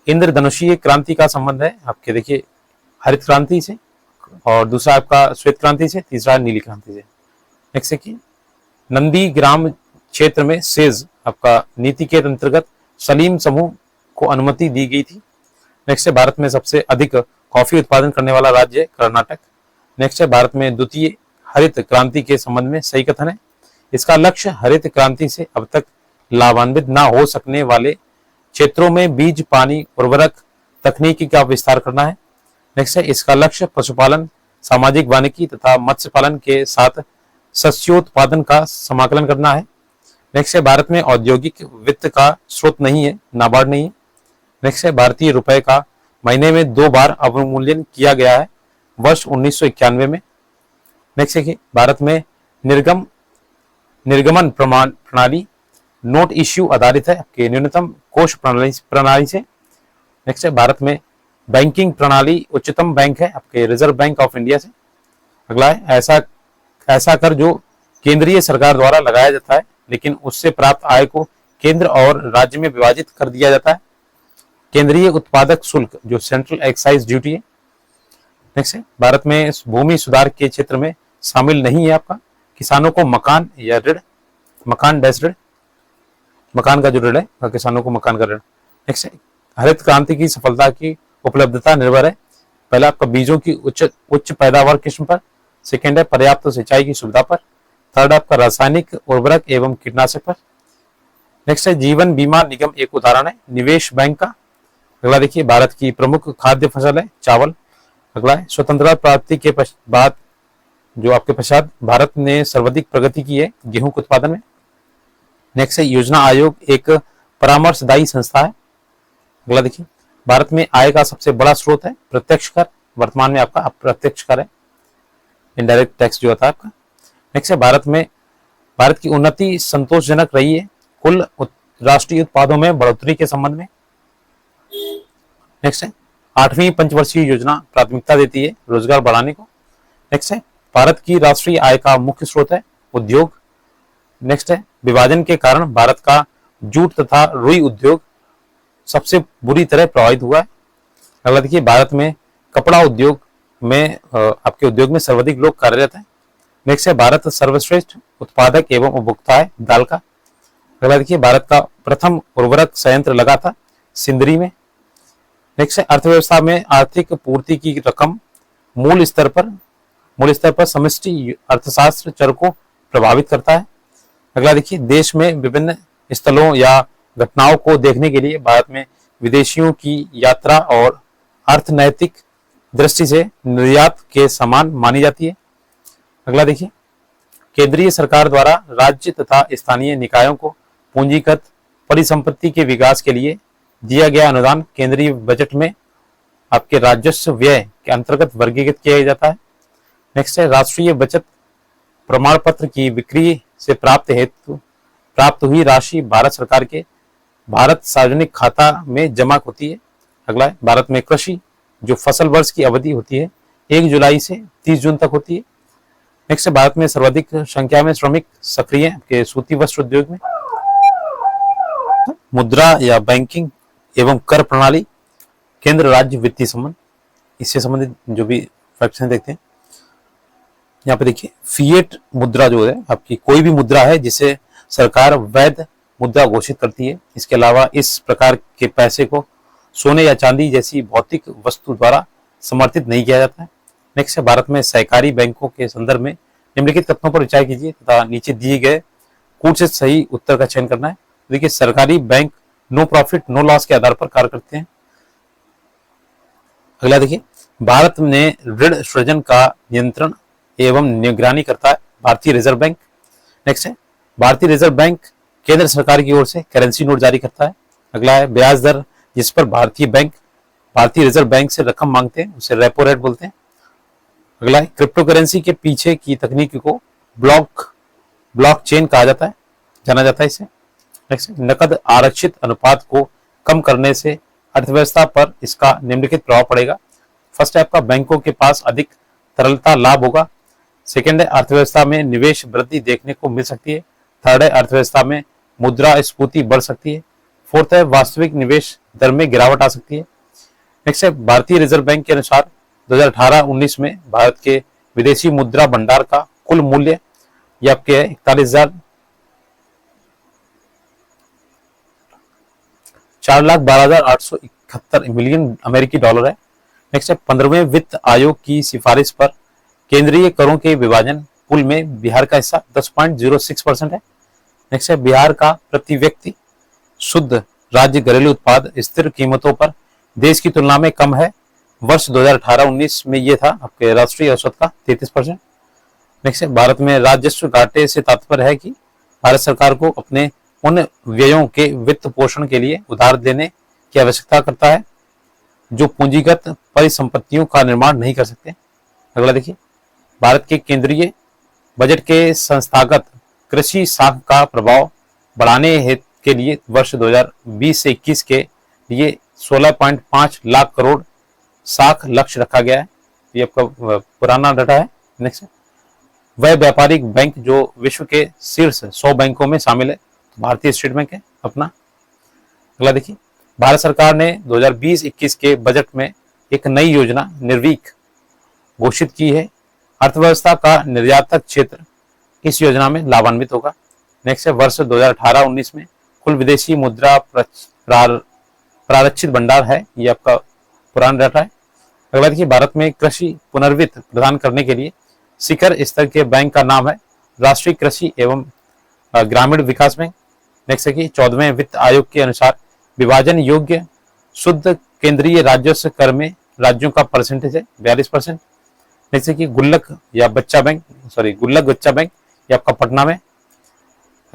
Speaker 1: इंद्रधनुषीय क्रांति का संबंध है आपके देखिए हरित क्रांति से, और दूसरा आपका श्वेत क्रांति से, तीसरा नीली क्रांति से। नेक्स्ट देखिए नंदी ग्राम क्षेत्र में सेज आपका नीति के अंतर्गत सलीम समूह को अनुमति दी गई थी। नेक्स्ट है भारत में सबसे अधिक कॉफी उत्पादन करने वाला राज्य है कर्नाटक। नेक्स्ट है भारत में द्वितीय हरित क्रांति के संबंध में सही कथन है, इसका लक्ष्य हरित क्रांति से अब तक लाभान्वित न हो सकने वाले क्षेत्रों में बीज, पानी, उर्वरक तकनीकी का विस्तार करना है। नेक्स्ट है इसका लक्ष्य पशुपालन, सामाजिक वानिकी तथा मत्स्य पालन के साथ शस्योत्पादन का समाकलन करना है। नेक्स्ट है भारत में औद्योगिक वित्त का स्रोत नहीं है, नाबार्ड नहीं है। नेक्स्ट है भारतीय रुपए का महीने में 2 बार अवमूल्यन किया गया है, वर्ष 1991 में। नेक्स्ट है भारत में निर्गमन प्रणाली नोट इश्यू आधारित है आपके न्यूनतम कोष प्रणाली से। नेक्स्ट है भारत में बैंकिंग प्रणाली उच्चतम बैंक है आपके रिजर्व बैंक ऑफ इंडिया से। अगला है ऐसा कर जो केंद्रीय सरकार द्वारा लगाया जाता है, लेकिन उससे प्राप्त आय को केंद्र और राज्य में विभाजित कर दिया जाता है। केंद्रीय उत्पादक शुल्क जो सेंट्रल एक्साइज ड्यूटी है। नेक्स्ट है भारत में भूमि सुधार के क्षेत्र में शामिल नहीं है आपका किसानों को मकान या ऋण, मकान डैश ऋण, मकान का जो ऋण है किसानों को मकान का ऋण। नेक्स्ट है हरित क्रांति की सफलता की उपलब्धता निर्भर है, पहला आपका बीजों की उच्च पैदावार किस्म पर, सेकेंड है पर्याप्त सिंचाई की सुविधा पर, थर्ड आपका रासायनिक उर्वरक एवं कीटनाशक पर। नेक्स्ट है जीवन बीमा निगम एक उदाहरण है निवेश बैंक का। अगला देखिए भारत की प्रमुख खाद्य फसल है चावल। अगला है स्वतंत्रता प्राप्ति के बाद जो आपके पश्चात भारत ने सर्वाधिक प्रगति की है गेहूं के उत्पादन में। नेक्स्ट है योजना आयोग एक परामर्शदायी संस्था है। अगला देखिए भारत में आय का सबसे बड़ा स्रोत है प्रत्यक्ष कर, वर्तमान में आपका अप्रत्यक्ष कर है, इनडायरेक्ट टैक्स जो होता है आपका। नेक्स्ट है भारत की उन्नति संतोषजनक रही है कुल राष्ट्रीय उत्पादों में बढ़ोतरी के संबंध में। नेक्स्ट है 8वीं पंचवर्षीय योजना प्राथमिकता देती है रोजगार बढ़ाने को। नेक्स्ट है भारत की राष्ट्रीय आय का मुख्य स्रोत है उद्योग। नेक्स्ट है विभाजन के कारण भारत का जूट तथा रुई उद्योग सबसे बुरी तरह प्रभावित हुआ है। अगला देखिए भारत में कपड़ा उद्योग में आपके उद्योग में सर्वाधिक लोग कार्यरत हैं। नेक्स्ट है भारत सर्वश्रेष्ठ उत्पादक एवं उपभोक्ता है दाल का। अगला देखिए भारत का प्रथम उर्वरक संयंत्र लगा था सिंदरी में। नेक्स्ट है अर्थव्यवस्था में आर्थिक पूर्ति की रकम मूल स्तर पर समष्टि अर्थशास्त्र चर को प्रभावित करता है। अगला देखिए देश में विभिन्न स्थलों या घटनाओं को देखने के लिए भारत में विदेशियों की यात्रा और अर्थनैतिक दृष्टि से निर्यात के समान मानी जाती है। अगला देखिए केंद्रीय सरकार द्वारा राज्य तथा स्थानीय निकायों को पूंजीगत परिसंपत्ति के विकास के लिए दिया गया अनुदान केंद्रीय बजट में आपके राजस्व व्यय के अंतर्गत वर्गीकृत किया जाता है। नेक्स्ट है राष्ट्रीय बचत प्रमाण पत्र की बिक्री से प्राप्त हुई राशि भारत सरकार के भारत सार्वजनिक खाता में जमा होती है। अगला है भारत में कृषि जो फसल वर्ष की अवधि होती है 1 जुलाई से 30 जून तक होती है। नेक्स्ट भारत में सर्वाधिक संख्या में श्रमिक सक्रिय हैं के सूती वस्त्र उद्योग में। मुद्रा या बैंकिंग एवं कर प्रणाली केंद्र राज्य वित्तीय संबंध, इससे संबंधित जो भी फैक्ट्स हैं देखते हैं। यहाँ पे देखिए फिएट मुद्रा जो है आपकी कोई भी मुद्रा है जिसे सरकार वैध मुद्रा घोषित करती है। इसके अलावा इस प्रकार के पैसे को सोने या चांदी जैसी भौतिक वस्तु द्वारा समर्थित नहीं किया जाता है। नेक्स्ट है भारत में सहकारी बैंकों के संदर्भ में निम्नलिखित कथनों पर विचार कीजिए तथा नीचे दिए गए कूट से सही उत्तर का चयन करना है। देखिए सरकारी bank no profit no loss के आधार पर कार्य करते हैं। अगला देखिए भारत में ऋण सृजन का नियंत्रण एवं निगरानी करता है भारतीय रिजर्व बैंक। नेक्स्ट है भारतीय रिजर्व बैंक केंद्र सरकार की ओर से करेंसी नोट जारी करता है। अगला है ब्याज दर जिस पर भारतीय रिजर्व बैंक से रकम मांगते हैं उसे रेपो रेट बोलते हैं। अगला है क्रिप्टो करेंसी के पीछे की तकनीक को ब्लॉकचेन कहा जाता है, जाना जाता है इसे। नेक्स्ट, नकद आरक्षित अनुपात को कम करने से अर्थव्यवस्था पर इसका निम्नलिखित प्रभाव पड़ेगा। फर्स्ट है आपका बैंकों के पास अधिक तरलता लाभ होगा। सेकेंड है अर्थव्यवस्था में निवेश वृद्धि देखने को मिल सकती है। थर्ड है अर्थव्यवस्था में मुद्रास्फीति बढ़ सकती है। फोर्थ है वास्तविक निवेश दर में गिरावट आ सकती है। नेक्स्ट है भारतीय रिजर्व बैंक के अनुसार 2018-19 में भारत के विदेशी मुद्रा भंडार का कुल मूल्य ये आपके 4,12,871 मिलियन अमेरिकी डॉलर है। नेक्स्ट है 15वें वित्त आयोग की सिफारिश पर केंद्रीय करों के विभाजन पुल में बिहार का हिस्सा 10.06% है। नेक्स्ट है बिहार का प्रति व्यक्ति शुद्ध राज्य घरेलू उत्पाद स्थिर कीमतों पर देश की तुलना में कम है। वर्ष 2018-19 में ये था आपके राष्ट्रीय औसत का 33%। नेक्स्ट है भारत में राजस्व घाटे से तात्पर्य है कि भारत सरकार को अपने उन व्ययों के वित्त पोषण के लिए उधार देने की आवश्यकता करता है जो पूंजीगत परिसंपत्तियों का निर्माण नहीं कर सकते। अगला देखिए, भारत के केंद्रीय बजट के संस्थागत कृषि साख का प्रभाव बढ़ाने के लिए वर्ष 2020 से 21 के लिए 16.5 लाख करोड़ साख लक्ष्य रखा गया है। ये आपका पुराना डाटा है। नेक्स्ट, वह व्यापारिक बैंक जो विश्व के शीर्ष 100 बैंकों में शामिल है, तो भारतीय स्टेट बैंक है अपना। अगला देखिए, भारत सरकार ने 2020-21 के बजट में एक नई योजना निर्वीक घोषित की है। अर्थव्यवस्था का निर्यातक क्षेत्र इस योजना में लाभान्वित होगा। नेक्स्ट है वर्ष 2018-19 में कुल विदेशी मुद्रा प्रारक्षित भंडार है, ये आपका पुराना डाटा है। अगला देखिए, भारत में कृषि पुनर्वित्त प्रदान करने के लिए शिखर स्तर के बैंक का नाम है राष्ट्रीय कृषि एवं ग्रामीण विकास बैंक। नेक्स्ट है कि 14वें वित्त आयोग के अनुसार विभाजन योग्य शुद्ध केंद्रीय राजस्व कर में राज्यों का परसेंटेज है 42%। नेक्स्ट है कि गुल्लक बच्चा बैंक ये आपका पटना में।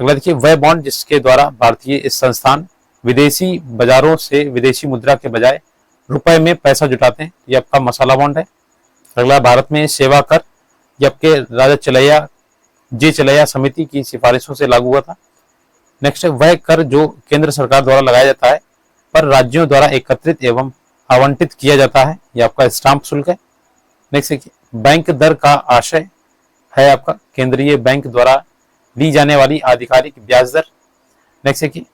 Speaker 1: अगला देखिए, वह बॉन्ड जिसके द्वारा भारतीय इस संस्थान विदेशी बाजारों से विदेशी मुद्रा के बजाय रुपए में पैसा जुटाते हैं, ये आपका मसाला बॉन्ड है। अगला, भारत में सेवा कर ये आपके राजा चलैया समिति की सिफारिशों से लागू हुआ था। नेक्स्ट है वह कर जो केंद्र सरकार द्वारा लगाया जाता है पर राज्यों द्वारा एकत्रित एवं आवंटित किया जाता है, ये आपका स्टाम्प शुल्क है। नेक्स्ट है बैंक दर का आशय है आपका केंद्रीय बैंक द्वारा ली जाने वाली आधिकारिक ब्याज दर। नेक्स्ट है कि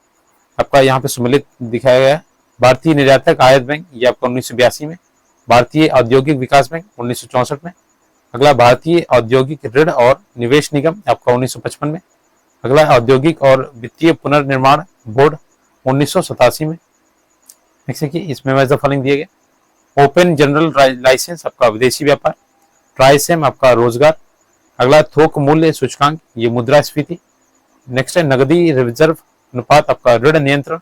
Speaker 1: आपका यहाँ पे सम्मिलित दिखाया गया है भारतीय निर्यातक आयात बैंक, ये आपका 1982 में। भारतीय औद्योगिक विकास बैंक 1964 में। अगला, भारतीय औद्योगिक ऋण और निवेश निगम आपका 1955 में। अगला, औद्योगिक और वित्तीय पुनर्निर्माण बोर्ड 1987 में। नेक्स्ट है कि इसमें मैच द फॉलोइंग दिए गए, ओपन जनरल लाइसेंस आपका विदेशी व्यापार, ट्राइसेम आपका रोजगार। अगला, थोक मूल्य सूचकांक ये मुद्रास्फीति। नेक्स्ट है नगदी रिजर्व अनुपात आपका ऋण नियंत्रण।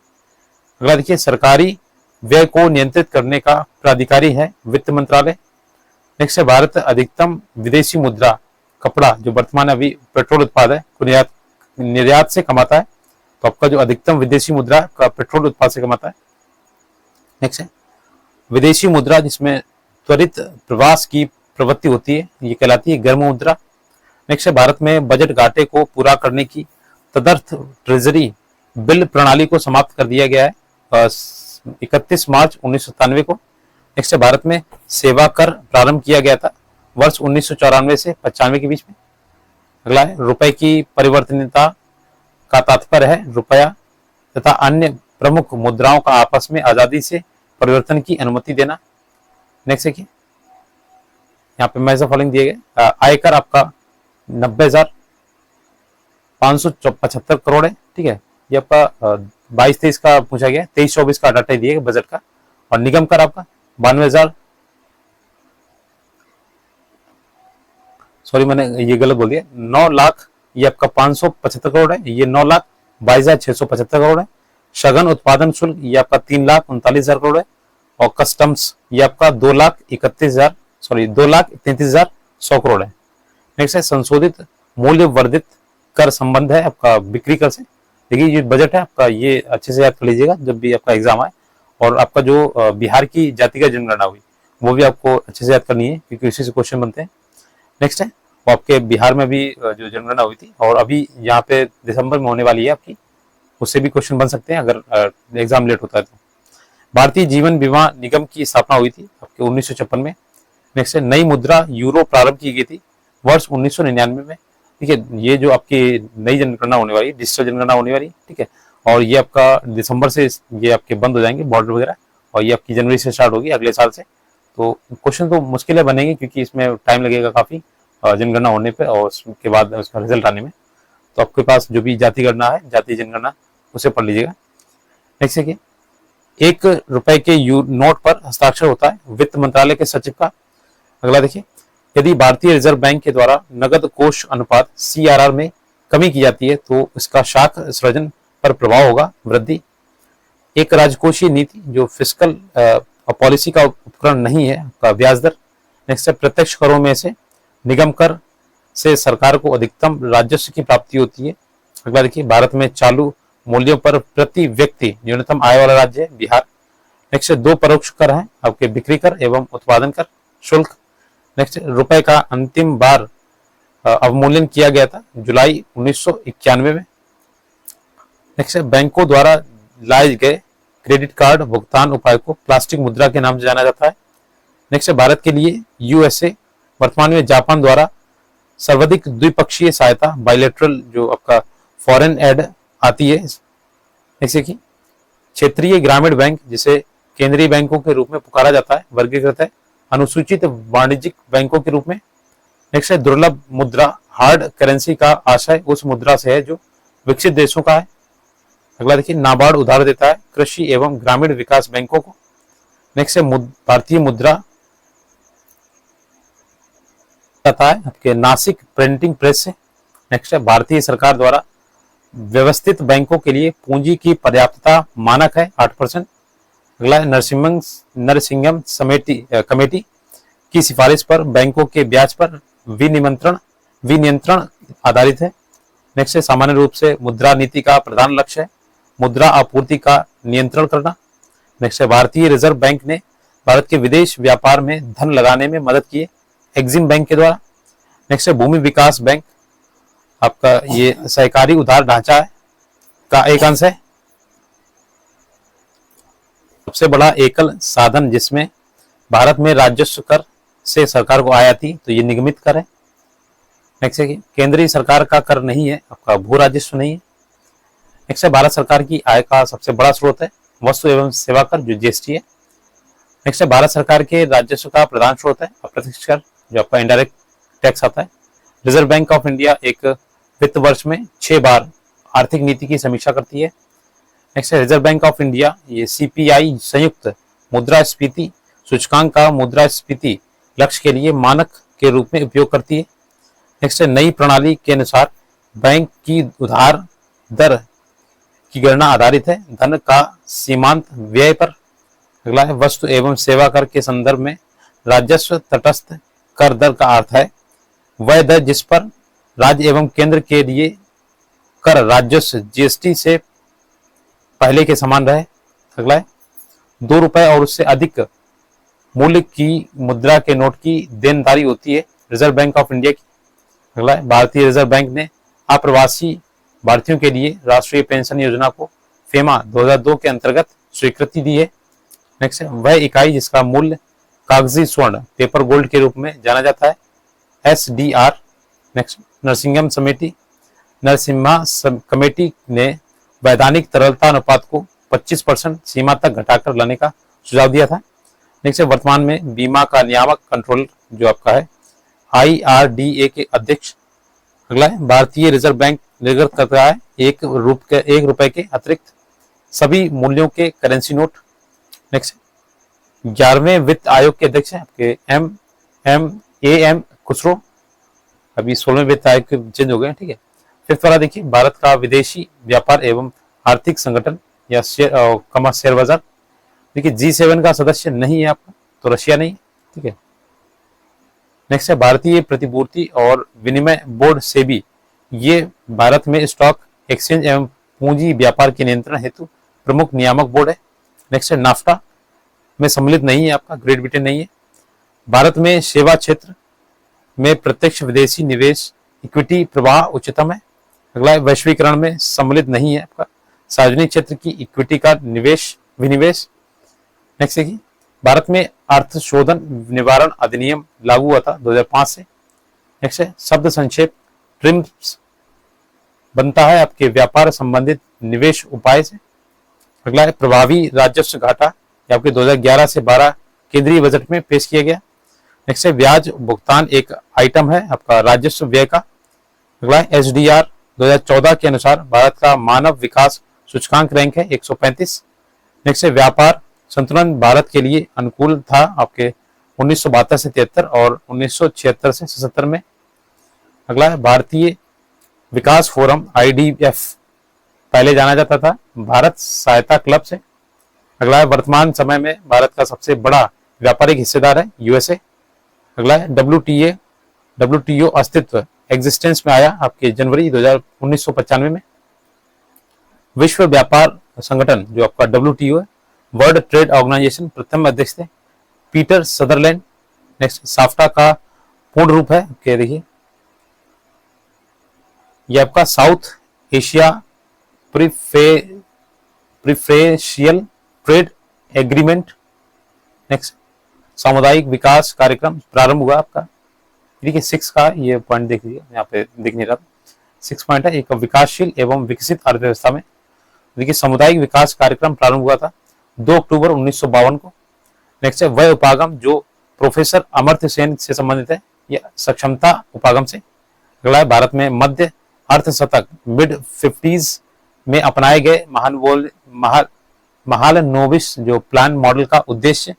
Speaker 1: अगला देखिए, सरकारी व्यय को नियंत्रित करने का प्राधिकारी है वित्त मंत्रालय। नेक्स्ट है भारत अधिकतम विदेशी मुद्रा कपड़ा जो वर्तमान अभी पेट्रोल उत्पाद है को निर्यात से कमाता है, तो आपका जो अधिकतम विदेशी मुद्रा का पेट्रोल उत्पाद से कमाता है। नेक्स्ट है विदेशी मुद्रा जिसमें त्वरित प्रवास की प्रवृत्ति होती है, ये कहलाती है गर्म मुद्रा। नेक्स्ट है भारत में बजट घाटे को पूरा करने की तदर्थ ट्रेजरी बिल प्रणाली को समाप्त कर दिया गया है 31 मार्च 1997 को। नेक्स्ट है भारत में सेवा कर प्रारंभ किया गया था वर्ष 1994 से 95 के बीच में। अगला है रुपए की परिवर्तनीयता का तात्पर्य है रुपया तथा अन्य प्रमुख मुद्राओं का आपस में आजादी से परिवर्तन की अनुमति देना। नेक्स्ट है कि यहाँ पे मैच द फॉलोइंग दिए गए, आयकर आपका 90,575 करोड़ है, ठीक है। ये आपका 22-23 का पूछा गया, 23-24 का डाटा दिए बजट का। और निगम कर आपका 92,000, सॉरी मैंने ये गलत बोल दिया, 9 लाख ये आपका 575 करोड़ है, ये 9,22,675 करोड़ है। सघन उत्पादन शुल्क ये आपका 3,39,000 करोड़ है। और कस्टम्स ये आपका 2,33,100 करोड़ है। नेक्स्ट है संशोधित मूल्य वर्धित कर संबंध है आपका बिक्री कर से। देखिए ये बजट है आपका, ये अच्छे से याद कर लीजिएगा जब भी आपका एग्जाम आए। और आपका जो बिहार की जातिगत जनगणना हुई वो भी आपको अच्छे से याद करनी है क्योंकि इसी से क्वेश्चन बनते हैं। नेक्स्ट है वो आपके बिहार में भी जो जनगणना हुई थी, और अभी यहाँ पे दिसंबर में होने वाली है आपकी, उससे भी क्वेश्चन बन सकते हैं अगर एग्जाम लेट होता है तो। भारतीय जीवन बीमा निगम की स्थापना हुई थी आपके 1956 में। नेक्स्ट है, नई मुद्रा यूरो प्रारंभ की गई थी वर्ष 1999 में। ठीक है, ये जो आपकी नई जनगणना होने वाली है, डिजिटल जनगणना होने वाली है, ठीक है, और ये आपका दिसंबर से ये आपके बंद हो जाएंगे बॉर्डर वगैरह, और ये आपकी जनवरी से स्टार्ट होगी अगले साल से। तो क्वेश्चन तो मुश्किलें बनेंगे क्योंकि इसमें टाइम लगेगा काफी जनगणना होने पे और उसके बाद उसका रिजल्ट आने में। तो आपके पास जो भी जाति गणना है, जातीय जनगणना, उसे पढ़ लीजिएगा। नेक्स्ट देखिए, 1 रुपए के नोट पर हस्ताक्षर होता है वित्त मंत्रालय के सचिव का। अगला देखिए, यदि भारतीय रिजर्व बैंक के द्वारा नगद कोष अनुपात CRR में कमी की जाती है तो इसका शाख सृजन पर प्रभाव होगा, वृद्धि। एक राजकोषीय नीति जो फिस्कल पॉलिसी का उपकरण नहीं है का ब्याज दर। नेक्स्ट है, प्रत्यक्ष करों में से निगम कर से सरकार को अधिकतम राजस्व की प्राप्ति होती है। अगला देखिए, भारत में चालू मूल्यों पर प्रति व्यक्ति न्यूनतम आय वाला राज्य है बिहार। नेक्स्ट 2 परोक्ष कर हैं आपके, बिक्री कर एवं उत्पादन कर, शुल्क। नेक्स्ट, रुपए का अंतिम बार अवमूल्यन किया गया था जुलाई 1991 में। नेक्स्ट, बैंकों द्वारा लाए गए क्रेडिट कार्ड भुगतान उपाय को प्लास्टिक मुद्रा के नाम से जाना जाता है। नेक्स्ट, भारत के लिए USA वर्तमान में जापान द्वारा सर्वाधिक द्विपक्षीय सहायता बायलैटरल जो आपका फॉरेन एड आती है। जैसे कि क्षेत्रीय ग्रामीण बैंक जिसे केंद्रीय बैंकों के रूप में पुकारा जाता है, वर्गीकृत है अनुसूचित वाणिज्यिक बैंकों के रूप में। नेक्स्ट है, दुर्लभ मुद्रा हार्ड करेंसी का आशय उस मुद्रा से है जो विकसित देशों का है। अगला देखिए, नाबार्ड उधार देता है कृषि एवं ग्रामीण विकास बैंकों को। नेक्स्ट है, भारतीय मुद्रा है आपके नासिक प्रिंटिंग प्रेस से। नेक्स्ट है, भारतीय सरकार द्वारा व्यवस्थित बैंकों के लिए पूंजी की पर्याप्तता मानक है 8%। अगला नरसिंहम कमेटी की सिफारिश पर बैंकों के ब्याज पर विनियंत्रण आधारित है। नेक्स्ट है, सामान्य रूप से मुद्रा नीति का प्रधान लक्ष्य है मुद्रा आपूर्ति का नियंत्रण करना। नेक्स्ट है, भारतीय रिजर्व बैंक ने भारत के विदेश व्यापार में धन लगाने में मदद की है एक्सिम बैंक के द्वारा। नेक्स्ट है, भूमि विकास बैंक आपका ये सहकारी उधार ढांचा है का एक अंश है। सबसे बड़ा एकल साधन जिसमें भारत में राजस्व कर से सरकार को आय आती तो ये निगमित कर है। नेक्स्ट है, केंद्रीय सरकार का कर नहीं है आपका, भू राजस्व नहीं है। नेक्स्ट है, भारत सरकार की आय का सबसे बड़ा स्रोत है वस्तु एवं सेवा कर जो GST है। नेक्स्ट है, भारत सरकार के राजस्व का प्रधान स्रोत है अप्रत्यक्ष कर जो आपका इनडायरेक्ट टैक्स आता है। रिजर्व बैंक ऑफ इंडिया एक वित्त वर्ष में 6 बार आर्थिक नीति की समीक्षा करती है। नेक्स्ट है, रिजर्व बैंक ऑफ इंडिया ये CPI संयुक्त मुद्रास्फीति सूचकांक का मुद्रास्फीति लक्ष्य के लिए मानक के रूप में उपयोग करती है। नेक्स्ट है, नई प्रणाली के अनुसार बैंक की उधार दर की गणना आधारित है धन का सीमांत व्यय पर। अगला है, वस्तु एवं सेवा कर के संदर्भ में राजस्व तटस्थ कर दर का अर्थ है वह दर जिस पर राज्य एवं केंद्र के लिए कर राजस्व GST से पहले के समान रहे। अगला है, 2 रुपए और उससे अधिक मूल्य की मुद्रा के नोट की देनदारी होती है रिजर्व बैंक ऑफ इंडिया की। अगला है, भारतीय रिजर्व बैंक ने अप्रवासी भारतीयों के लिए राष्ट्रीय पेंशन योजना को FEMA 2002 के अंतर्गत स्वीकृति दी है। नेक्स्ट है, वह इकाई जिसका मूल्य कागजी स्वर्ण पेपर गोल्ड के रूप में जाना जाता है SDR। नेक्स्ट, नरसिम्हा कमेटी ने वैधानिक तरलता अनुपात को 25% सीमा तक घटाकर लाने का सुझाव दिया था। नेक्स्ट, वर्तमान में बीमा का नियामक कंट्रोलर जो आपका है IRDA के अध्यक्ष। अगला है, भारतीय रिजर्व बैंक निर्गत करता है 1 रुपए के अतिरिक्त सभी मूल्यों के करेंसी नोट। नेक्स्ट, 11वें वित्त आयोग के अध्यक्ष हैं आपके AM खुसरो, अभी 16वें वित्त आयोग चेंज हो गए, ठीक है। फिफ्थ वाला देखिए, भारत का विदेशी व्यापार एवं आर्थिक संगठन या शेयर बाजार। देखिए G7 का सदस्य नहीं है आपका, तो रशिया नहीं, ठीक है। नेक्स्ट है, भारतीय प्रतिभूति और विनिमय बोर्ड SEBI, ये भारत में स्टॉक एक्सचेंज एवं पूंजी व्यापार के नियंत्रण हेतु प्रमुख नियामक बोर्ड है। नेक्स्ट है, नाफ्टा में सम्मिलित नहीं है आपका, ग्रेट ब्रिटेन नहीं है। भारत में सेवा क्षेत्र में प्रत्यक्ष विदेशी निवेश इक्विटी प्रवाह उच्चतम है। अगला है वैश्वीकरण में सम्मिलित नहीं है आपका सार्वजनिक क्षेत्र की इक्विटी का विनिवेश। नेक्स्ट देखिए, भारत में अर्थ शोधन निवारण अधिनियम लागू हुआ था 2005 से। नेक्स्ट है शब्द संक्षेप ट्रिम्स बनता है आपके व्यापार संबंधित निवेश उपाय से। अगला है प्रभावी राजस्व घाटा, ये आपके 2011 से 12 केंद्रीय बजट में पेश किया गया। नेक्स्ट है ब्याज भुगतान एक आइटम है आपका राजस्व व्यय का। अगला है SDR 2014 के अनुसार भारत का मानव विकास सूचकांक रैंक है 135। नेक्स्ट है व्यापार संतुलन भारत के लिए अनुकूल था आपके 1972 से 73 और 1976 से 77 में। अगला है भारतीय विकास फोरम IDF पहले जाना जाता था भारत सहायता क्लब से। अगला है वर्तमान समय में भारत का सबसे बड़ा व्यापारिक हिस्सेदार है USA। अगला है WTO अस्तित्व एग्जिस्टेंस में आया आपके जनवरी 1995 में। विश्व व्यापार संगठन जो आपका WTO है, वर्ल्ड ट्रेड ऑर्गेनाइजेशन प्रथम अध्यक्ष थे पीटर सदरलैंड। नेक्स्ट साफ्टा का पूर्ण रूप है क्या देखिए, ये आपका south Asia preferential trade agreement. Next सामुदायिक विकास कार्यक्रम प्रारंभ हुआ आपका, देखिए 6 का ये पॉइंट देख लीजिए, यहाँ पे दिख नहीं रहा 6 पॉइंट है। एक विकासशील एवं विकसित अर्थव्यवस्था में देखिए सामुदायिक विकास कार्यक्रम प्रारंभ हुआ था 2 अक्टूबर 1952 को। नेक्स्ट है वह उपागम जो प्रोफेसर अमर्त्य सेन से संबंधित है, ये सक्षमता उपागम से। अगला है भारत में मध्य अर्धशतक मिड 50s में अपनाए गए महालनोबिस जो प्लान मॉडल का उद्देश्य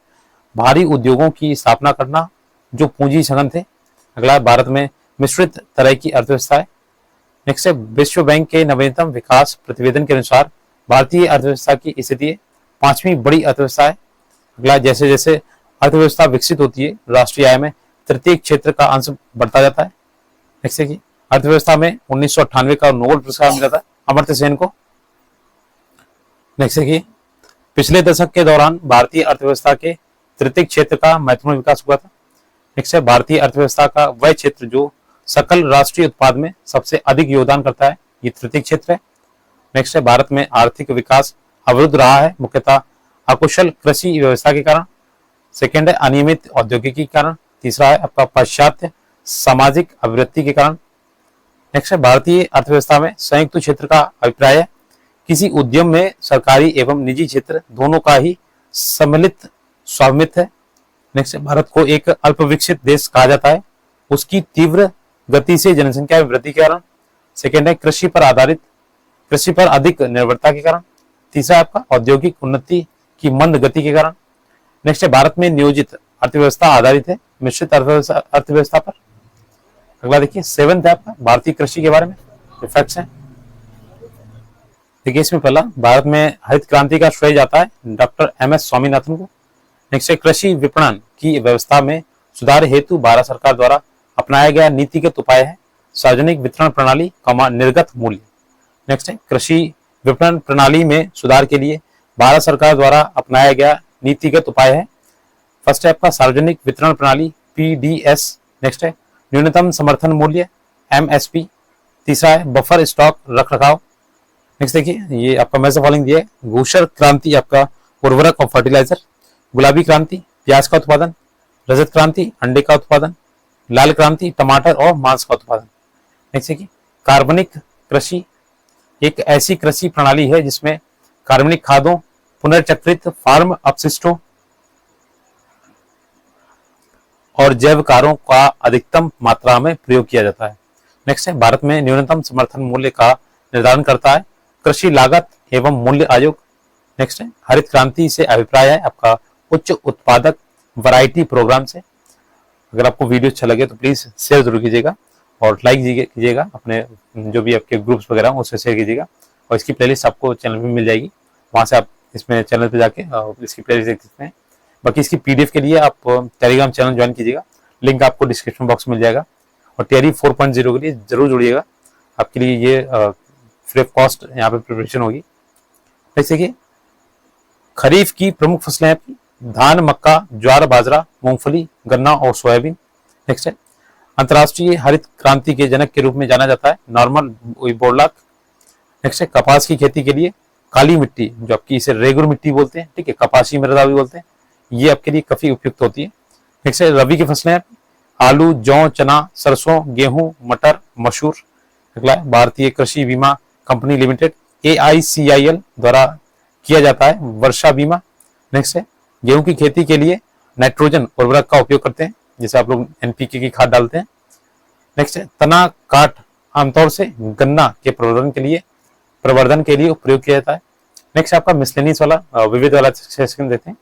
Speaker 1: भारी उद्योगों की स्थापना करना जो पूंजी सघन थे। अगला है भारत में मिश्रित तरह की अर्थव्यवस्था है। नेक्स्ट है विश्व बैंक के नवीनतम विकास प्रतिवेदन के अनुसार भारतीय अर्थव्यवस्था की स्थिति 5वीं बड़ी अर्थव्यवस्था है। अगला जैसे जैसे अर्थव्यवस्था विकसित होती है राष्ट्रीय आय में तृतीय क्षेत्र का अंश बढ़ता जाता है। नेक्स्ट है कि अर्थव्यवस्था में 1998 का नोबेल पुरस्कार मिला था अमर्त्य सेन को। नेक्स्ट है कि पिछले दशक के दौरान भारतीय अर्थव्यवस्था के तृतीय क्षेत्र का महत्वपूर्ण विकास हुआ था। नेक्स्ट है भारतीय अर्थव्यवस्था का वह क्षेत्र जो सकल राष्ट्रीय उत्पाद में सबसे अधिक योगदान करता है, ये तृतीय क्षेत्र है। नेक्स्ट है भारत में आर्थिक विकास अवरुद्ध रहा है मुख्यतः अकुशल कृषि व्यवस्था के कारण। सेकेंड है अनियमित औद्योगिकी के कारण। तीसरा है आपका पाश्चात्य सामाजिक अभिवृत्ति के कारण। नेक्स्ट है भारतीय अर्थव्यवस्था में संयुक्त क्षेत्र का अभिप्राय है किसी उद्यम में सरकारी एवं निजी क्षेत्र दोनों का ही सम्मिलित स्वामित्व है। नेक्स्ट है भारत को एक अल्पविकसित देश कहा जाता है उसकी तीव्र गति से जनसंख्या वृद्धि के कारण। सेकेंड है कृषि पर अधिक निर्भरता के कारण। तीसरा है आपका औद्योगिक उन्नति की मंद गति के कारण। नेक्स्ट है भारत में नियोजित अर्थव्यवस्था आधारित है मिश्रित अर्थव्यवस्था पर। अगला देखिए 7th है आपका भारतीय कृषि के बारे में फैक्ट्स हैं। देखिए इसमें पहला भारत में हरित क्रांति का श्रेय जाता है डॉक्टर MS स्वामीनाथन को। नेक्स्ट है कृषि विपणन की व्यवस्था में सुधार हेतु भारत सरकार द्वारा अपनाया गया नीतिगत उपाय है सार्वजनिक वितरण प्रणाली निर्गत मूल्य। नेक्स्ट है कृषि विपणन प्रणाली में सुधार के लिए भारत सरकार द्वारा अपनाया गया नीतिगत उपाय है। फर्स्ट है आपका सार्वजनिक वितरण प्रणाली PDS। नेक्स्ट है न्यूनतम समर्थन मूल्य MSP। तीसरा है बफर स्टॉक रख रखाव। नेक्स्ट देखिए ये आपका मैच फॉलोइंग दिया है घूसर क्रांति आपका उर्वरक और फर्टिलाइजर, गुलाबी क्रांति प्याज का उत्पादन, रजत क्रांति अंडे का उत्पादन, लाल क्रांति टमाटर और मांस का उत्पादन। नेक्स्ट देखिए कार्बनिक कृषि एक ऐसी कृषि प्रणाली है जिसमें कार्बनिक खादों पुनर्चक्रित फार्म अपशिष्टों और जैव कारों का अधिकतम मात्रा में प्रयोग किया जाता है। नेक्स्ट है भारत में न्यूनतम समर्थन मूल्य का निर्धारण करता है कृषि लागत एवं मूल्य आयोग। नेक्स्ट है हरित क्रांति से अभिप्राय है आपका उच्च उत्पादक वैरायटी प्रोग्राम से। अगर आपको वीडियो अच्छा लगे तो प्लीज शेयर जरूर कीजिएगा और लाइक कीजिएगा, अपने जो भी आपके ग्रुप्स वगैरह उससे शेयर कीजिएगा। और इसकी प्लेलिस्ट आपको चैनल पे मिल जाएगी, वहां से आप इसमें चैनल पे जाके इसकी प्लेलिस्ट देख सकते हैं। बाकी इसकी PDF के लिए आप टेलीग्राम चैनल ज्वाइन कीजिएगा, लिंक आपको डिस्क्रिप्शन बॉक्स में मिल जाएगा। और टेरी 4.0 के लिए जरूर जुड़िएगा, आपके लिए ये फ्री ऑफ कॉस्ट यहाँ पे प्रिपरेशन होगी। जैसे कि खरीफ की प्रमुख फसलें आपकी धान, मक्का, ज्वार, बाजरा, मूंगफली, गन्ना और सोयाबीन। नेक्स्ट है अंतर्राष्ट्रीय हरित क्रांति के जनक के रूप में जाना जाता है नॉर्मन बोरलॉग। नेक्स्ट है कपास की खेती के लिए काली मिट्टी, जो आपकी इसे रेगुर मिट्टी बोलते हैं, ठीक है, कपासी मृदा भी बोलते हैं, ये आपके लिए काफी उपयुक्त होती है। नेक्स्ट है रबी की फसलें हैं आलू, जौ, चना, सरसों, गेहूं, मटर, मसूर। अगला है भारतीय कृषि बीमा कंपनी लिमिटेड AICIL द्वारा किया जाता है वर्षा बीमा। नेक्स्ट है गेहूं की खेती के लिए नाइट्रोजन उर्वरक का उपयोग करते हैं, जैसे आप लोग NPK की खाद डालते हैं। नेक्स्ट है तना काट आमतौर से गन्ना के प्रवर्धन के लिए प्रयोग किया जाता है। नेक्स्ट आपका मिसलेनियस वाला विविध वाला सेक्शन देते हैं,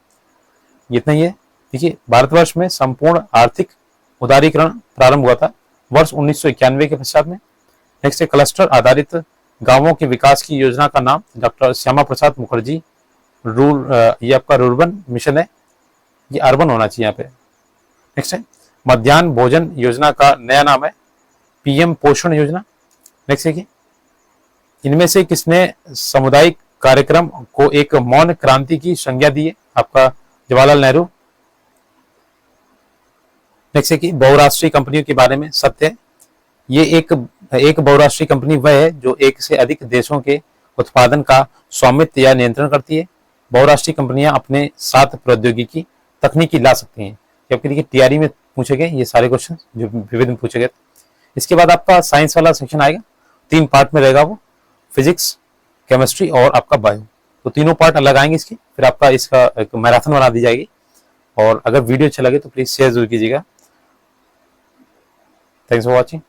Speaker 1: इतना ही है। देखिए भारतवर्ष में संपूर्ण आर्थिक उदारीकरण प्रारंभ हुआ था वर्ष 1991 के पश्चात में। नेक्स्ट है क्लस्टर आधारित गांवों के विकास की योजना का नाम डॉक्टर श्यामा प्रसाद मुखर्जी ये आपका रूर्बन मिशन है, ये अर्बन होना चाहिए यहाँ पे। नेक्स्ट है मध्याह्न भोजन योजना का नया नाम है PM पोषण योजना। नेक्स्ट है कि इनमें से किसने सामुदायिक कार्यक्रम को एक मौन क्रांति की संज्ञा दी है, आपका जवाहरलाल नेहरू। नेक्स्ट है कि बहुराष्ट्रीय कंपनियों के बारे में सत्य है, ये एक बहुराष्ट्रीय कंपनी वह है जो एक से अधिक देशों के उत्पादन का स्वामित्व या नियंत्रण करती है। बहुराष्ट्रीय कंपनियां अपने साथ प्रौद्योगिकी तकनीकी ला सकती हैं। जबकि देखिए TRE में पूछे गए ये सारे क्वेश्चन जो विविध में पूछे गए। इसके बाद आपका साइंस वाला सेक्शन आएगा, 3 पार्ट में रहेगा वो, फिजिक्स, केमिस्ट्री और आपका बायो। तो तीनों पार्ट अलग आएंगे इसके, फिर आपका इसका एक मैराथन बना दी जाएगी। और अगर वीडियो अच्छा लगे तो प्लीज शेयर जरूर कीजिएगा। Thanks for watching.